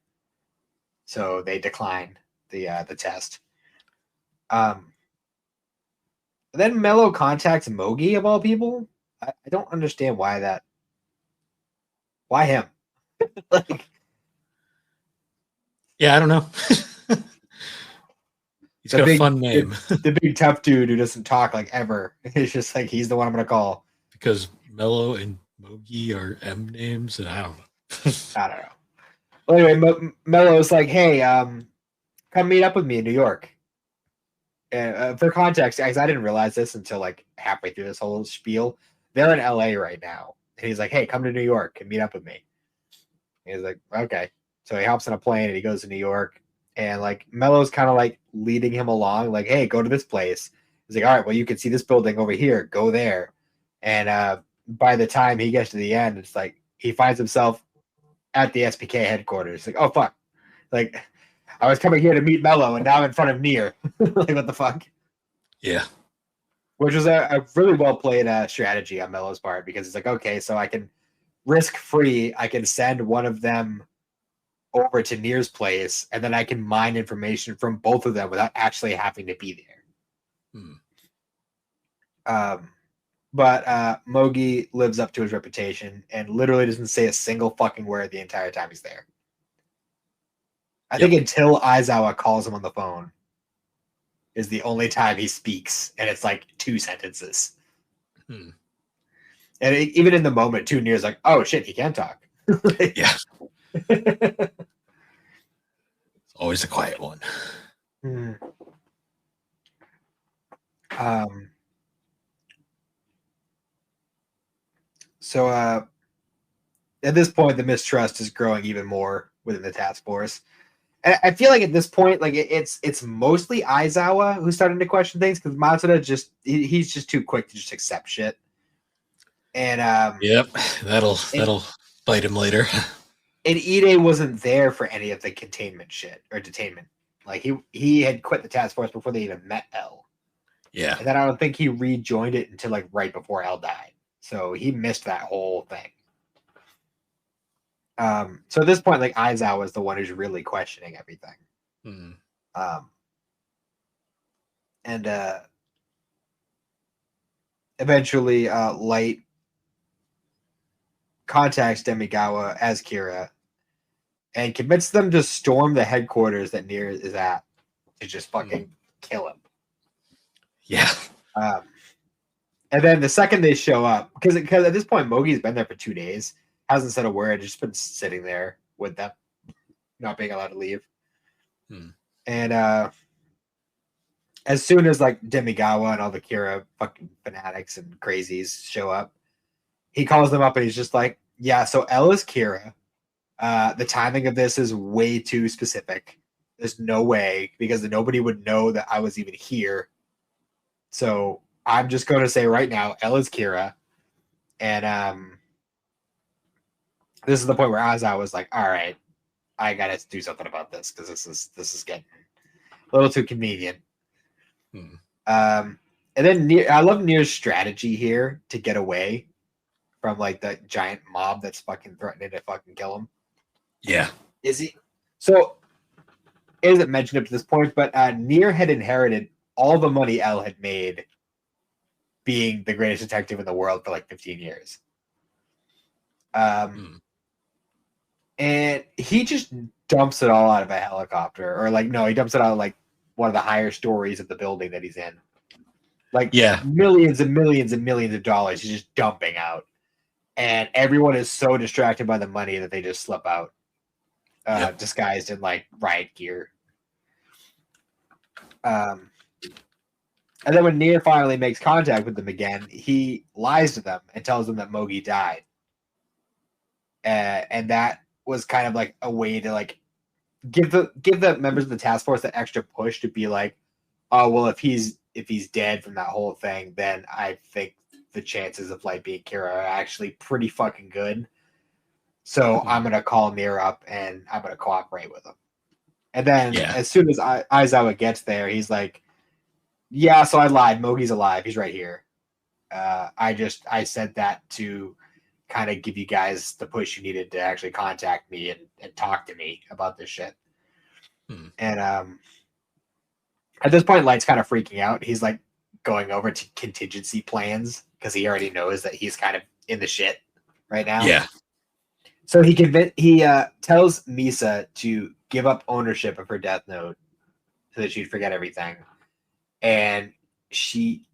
So they decline the test. Then Mello contacts Mogi of all people. I don't understand why that. Why him? Like,
yeah, I don't know. He's got a fun name.
The big tough dude who doesn't talk like ever. It's just like he's the one I'm gonna call.
Because Mello and Mogi are M names, and I don't know.
I don't know. Well, anyway, Mello's like, hey, come meet up with me in New York. For context, guys, I didn't realize this until like halfway through this whole spiel. They're in LA right now. And he's like, hey, come to New York and meet up with me. And he's like, okay. So he hops on a plane and he goes to New York. And like Mello's kind of like leading him along, like, hey, go to this place. He's like, all right, well, you can see this building over here. Go there. And by the time he gets to the end, it's like he finds himself at the SPK headquarters. Like, oh, fuck. Like, I was coming here to meet Mello, and now I'm in front of Nier. Like, what the fuck?
Yeah.
Which was a really well played strategy on Mello's part, because it's like, okay, so I can risk free. I can send one of them over to Nier's place, and then I can mine information from both of them without actually having to be there. But Mogi lives up to his reputation and literally doesn't say a single fucking word the entire time he's there. I think until Aizawa calls him on the phone is the only time he speaks, and it's like 2 sentences. And even in the moment, too, Nier's like, oh shit, he can talk.
Yeah. It's always a quiet one.
So at this point, the mistrust is growing even more within the task force. And I feel like at this point, like it's mostly Aizawa who's starting to question things because Matsuda he's just too quick to just accept shit. And
yep, that'll bite him later.
And Ide wasn't there for any of the containment shit or detainment. Like he had quit the task force before they even met L.
Yeah.
And then I don't think he rejoined it until like right before L died. So he missed that whole thing. So at this point, like Aizawa is the one who's really questioning everything. And eventually Light contacts Demigawa as Kira and convinces them to storm the headquarters that Nier is at to just fucking kill him.
Yeah.
And then the second they show up, because at this point Mogi's been there for 2 days, hasn't said a word, just been sitting there with them, not being allowed to leave. And as soon as like Demigawa and all the Kira fucking fanatics and crazies show up, he calls them up and he's just like, yeah, so L is Kira. The timing of this is way too specific. There's no way, because nobody would know that I was even here. So I'm just going to say right now, L is Kira. And this is the point where Aizawa was like, all right, I got to do something about this because this is getting a little too convenient. And then I love Nier's strategy here to get away from like the giant mob that's fucking threatening to fucking kill him.
Yeah.
Is he? So it isn't mentioned up to this point, but Nier had inherited all the money L had made being the greatest detective in the world for like 15 years. And he just dumps it all out of a helicopter, or like, no, he dumps it out of like one of the higher stories of the building that he's in. Like,
yeah,
millions and millions and millions of dollars he's just dumping out. And everyone is so distracted by the money that they just slip out, disguised in like riot gear. And then when Nier finally makes contact with them again, he lies to them and tells them that Mogi died. And that was kind of like a way to like give the members of the task force that extra push to be like, oh well, if he's dead from that whole thing, then I think the chances of Light being Kira are actually pretty fucking good. So I'm gonna call Nier up and I'm gonna cooperate with him. And then as soon as Aizawa gets there, he's like, yeah, so I lied. Mogi's alive. He's right here. I said that to kind of give you guys the push you needed to actually contact me and talk to me about this shit. And at this point, Light's kind of freaking out. He's like going over to contingency plans because he already knows that he's kind of in the shit right now.
Yeah.
So he tells Misa to give up ownership of her Death Note so that she'd forget everything. And he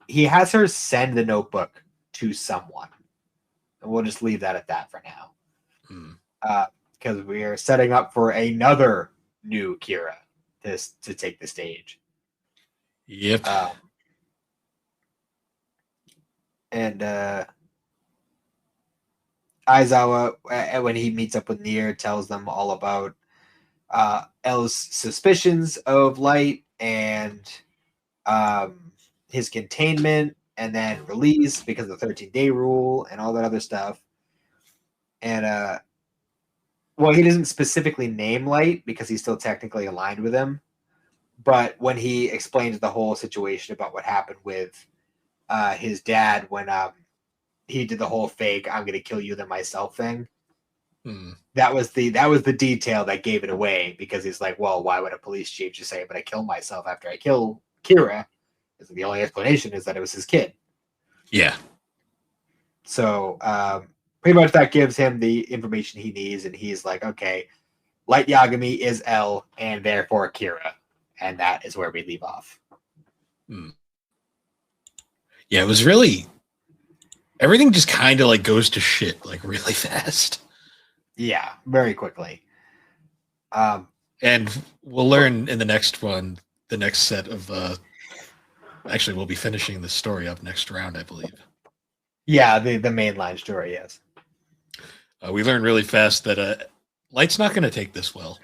has her send the notebook to someone. And we'll just leave that at that for now. Because we are setting up for another new Kira to take the stage.
Yep.
And Aizawa, when he meets up with Nier, tells them all about L's suspicions of Light and his containment and then release because of the 13-day rule and all that other stuff. And well, he doesn't specifically name Light because he's still technically aligned with him. But when he explains the whole situation about what happened with his dad when he did the whole fake "I'm going to kill you then myself" thing, that was the detail that gave it away, because he's like, well, why would a police chief just say I'm going to kill myself after I kill Kira? The only explanation is that it was his kid.
Yeah.
So pretty much that gives him the information he needs, and he's like, okay, Light Yagami is L and therefore Kira. And that is where we leave off.
Yeah, it was really... Everything just kind of like goes to shit like really fast.
Yeah, very quickly.
And we'll learn in the next one, the next set of... Actually, we'll be finishing the story up next round, I believe.
Yeah, the mainline story, yes.
We learn really fast that Light's not going to take this well.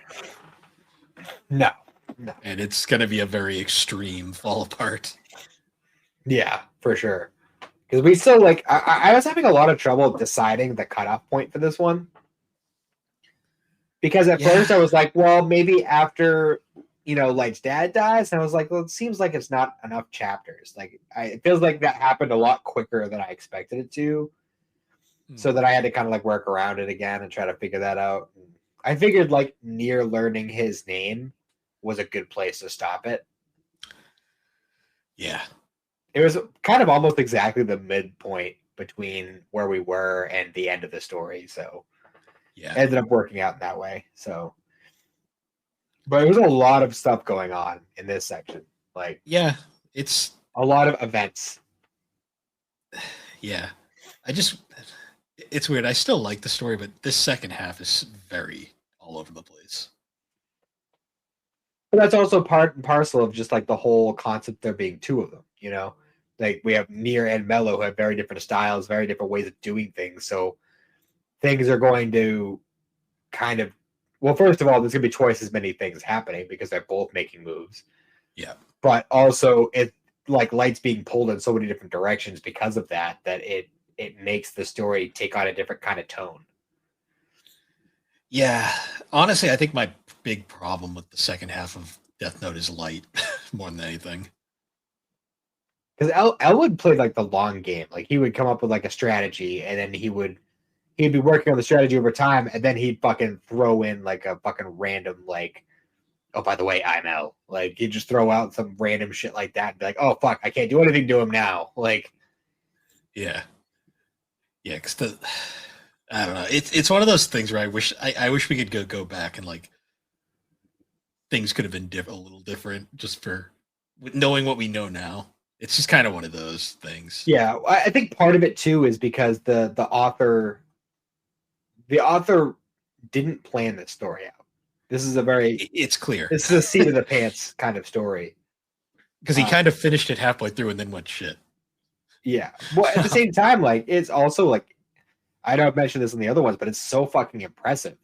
No, no.
And it's going to be a very extreme fall apart.
Yeah, for sure. Because we still like, I was having a lot of trouble deciding the cutoff point for this one. Because at first I was like, well, maybe after Light's dad dies, and I was like, well, it seems like it's not enough chapters. Like, it feels like that happened a lot quicker than I expected it to. So that I had to kind of like work around it again and try to figure that out. I figured like near learning his name was a good place to stop it.
Yeah.
It was kind of almost exactly the midpoint between where we were and the end of the story. So
yeah,
it ended up working out that way. So, but there was a lot of stuff going on in this section. Like,
yeah, it's
a lot of events.
Yeah. It's weird. I still like the story, but this second half is very all over the place.
But that's also part and parcel of just like the whole concept there being two of them, Like we have Nier and Mello who have very different styles, very different ways of doing things. So things are going to kind of, well, first of all, there's going to be twice as many things happening because they're both making moves.
Yeah.
But also it like Light's being pulled in so many different directions because of that it makes the story take on a different kind of tone.
Yeah. Honestly, I think my big problem with the second half of Death Note is Light more than anything.
Because Elwood played like the long game. Like he would come up with like a strategy, and then he'd be working on the strategy over time, and then he'd fucking throw in like a fucking random like, oh, by the way, I'm L. Like he'd just throw out some random shit like that and be like, oh fuck, I can't do anything to him now. Like,
yeah, because I don't know. It's one of those things where I wish we could go back and like things could have been a little different just for knowing what we know now. It's just kind of one of those things.
Yeah, I think part of it too is because the author didn't plan this story out. This is
it's clear.
This is a seat of the pants kind of story.
Because he kind of finished it halfway through and then went shit.
Yeah. Well, at the same time, like it's also like I know I've mentioned this in the other ones, but it's so fucking impressive.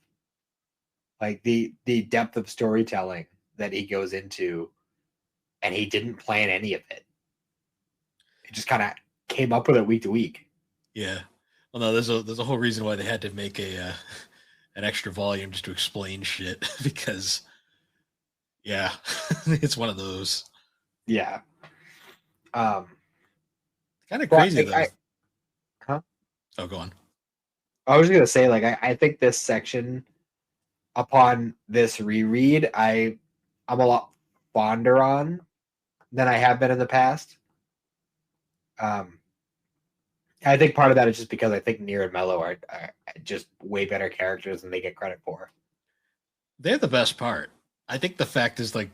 Like the depth of storytelling that he goes into, and he didn't plan any of it. It just kind of came up with it week to week.
Yeah. Well, no, there's a whole reason why they had to make an extra volume just to explain shit because, yeah, it's one of those.
Yeah.
Kind of crazy though.
Huh?
Oh, go on.
I was just gonna say, like, I think this section, upon this reread, I'm a lot fonder on than I have been in the past. I think part of that is just because I think Nier and Mello are just way better characters than they get credit for.
They're the best part. I think the fact is like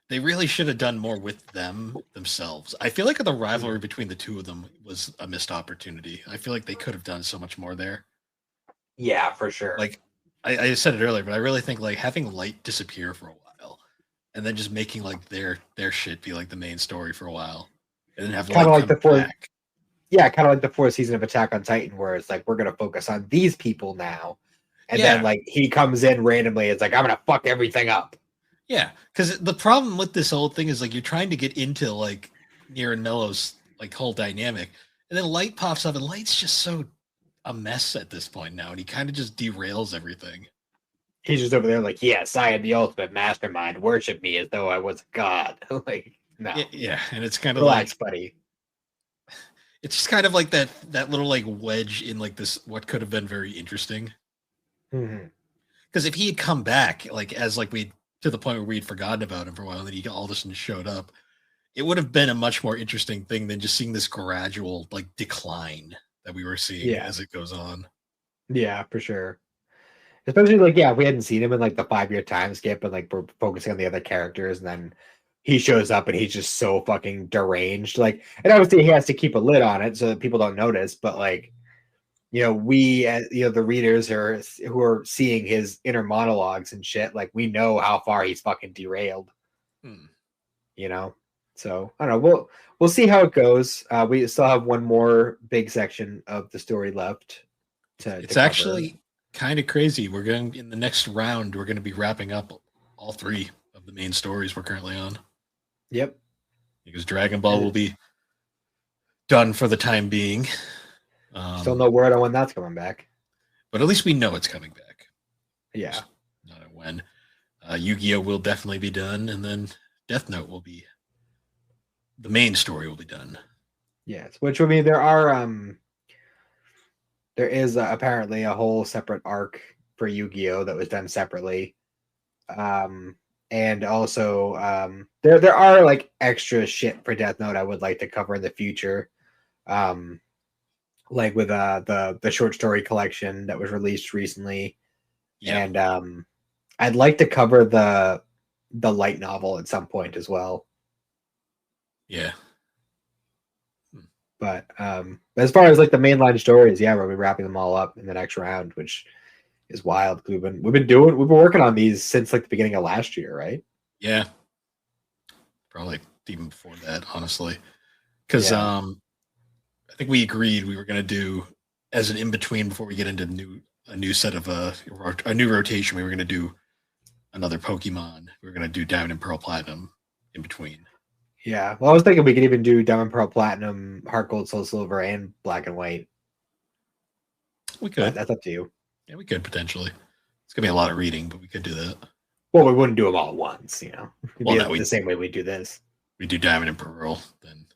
they really should have done more with them themselves. I feel like the rivalry between the two of them was a missed opportunity. I feel like they could have done so much more there.
Yeah, for sure.
Like I said it earlier, but I really think like having Light disappear for a while and then just making like their shit be like the main story for a while. And then have
kind of like the fourth,
back.
Yeah, kind of like the fourth season of Attack on Titan, where it's like we're gonna focus on these people now, and then like he comes in randomly. It's like I'm gonna fuck everything up.
Yeah, because the problem with this whole thing is like you're trying to get into like Nier and Mello's like whole dynamic, and then Light pops up, and Light's just so a mess at this point now, and he kind of just derails everything.
He's just over there like, yes, I am the ultimate mastermind. Worship me as though I was a god. Like, no,
yeah, and it's kind of
relax,
like,
buddy.
It's just kind of like that little like wedge in like this what could have been very interesting. Because if he had come back like as like we to the point where we'd forgotten about him for a while, and then he all of a sudden showed up, it would have been a much more interesting thing than just seeing this gradual like decline that we were seeing as it goes on.
Yeah, for sure. Especially like, yeah, we hadn't seen him in like the 5-year time skip, and like we're focusing on the other characters, and then he shows up and he's just so fucking deranged. Like, and obviously he has to keep a lid on it so that people don't notice, but like, we as the readers who are seeing his inner monologues and shit, like we know how far he's fucking derailed. So I don't know. We'll see how it goes. We still have one more big section of the story left.
It's actually kind of crazy. We're going in the next round. We're going to be wrapping up all 3 of the main stories we're currently on.
Yep.
Because Dragon Ball will be done for the time being.
Still no word on when that's coming back.
But at least we know it's coming back.
Yeah.
Just not at when. Yu-Gi-Oh! Will definitely be done, and then Death Note will be... The main story will be done.
Yes, which would mean there is apparently a whole separate arc for Yu-Gi-Oh! That was done separately. And also there are like extra shit for Death Note I would like to cover in the future. Like with the short story collection that was released recently. Yeah. And I'd like to cover the light novel at some point as well.
Yeah.
But as far as like the mainline stories, yeah, we'll be wrapping them all up in the next round, which is wild. We've been working on these since like the beginning of last year, right?
Yeah. Probably even before that, honestly. Because I think we agreed we were going to do as an in-between before we get into a new set of a new rotation. We were going to do another Pokemon. We were going to do Diamond and Pearl Platinum in between.
Yeah. Well, I was thinking we could even do Diamond, Pearl, Platinum, Heart Gold, Soul Silver, and Black and White.
We could.
But that's up to you.
Yeah, we could potentially. It's going to be a lot of reading, but we could do that.
Well, we wouldn't do them all at once, you know.
Well,
the same way we do this.
We do Diamond and Pearl, then.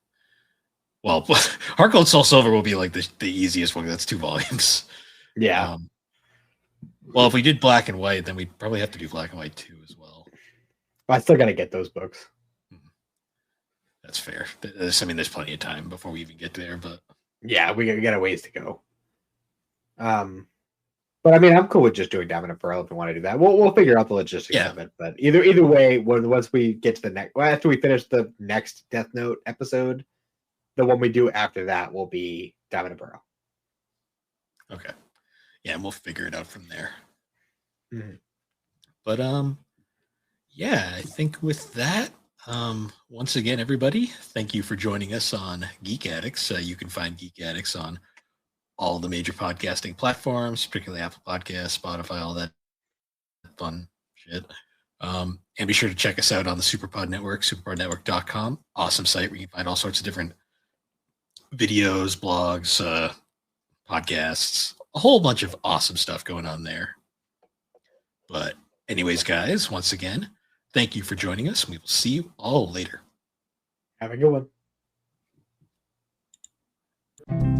Well, Heart Gold, Soul Silver will be like the easiest one. That's 2 volumes.
Yeah.
Well, if we did Black and White, then we'd probably have to do Black and White 2 as well.
I still got to get those books.
That's fair. I mean, there's plenty of time before we even get there, but
yeah, we got a ways to go. But I mean, I'm cool with just doing Diamond and Pearl if we want to do that. We'll figure out the logistics of it. But either way, once we get to the next, after we finish the next Death Note episode, the one we do after that will be Diamond and Pearl.
Okay. Yeah, and we'll figure it out from there.
Mm-hmm.
But yeah, I think with that, once again, everybody, thank you for joining us on Geek Addicts. You can find Geek Addicts on all the major podcasting platforms, particularly Apple Podcasts, Spotify, all that fun shit. And be sure to check us out on the Superpod Network, superpodnetwork.com. Awesome site where you can find all sorts of different videos, blogs, podcasts, a whole bunch of awesome stuff going on there. But anyways, guys, once again, thank you for joining us. We will see you all later.
Have a good one.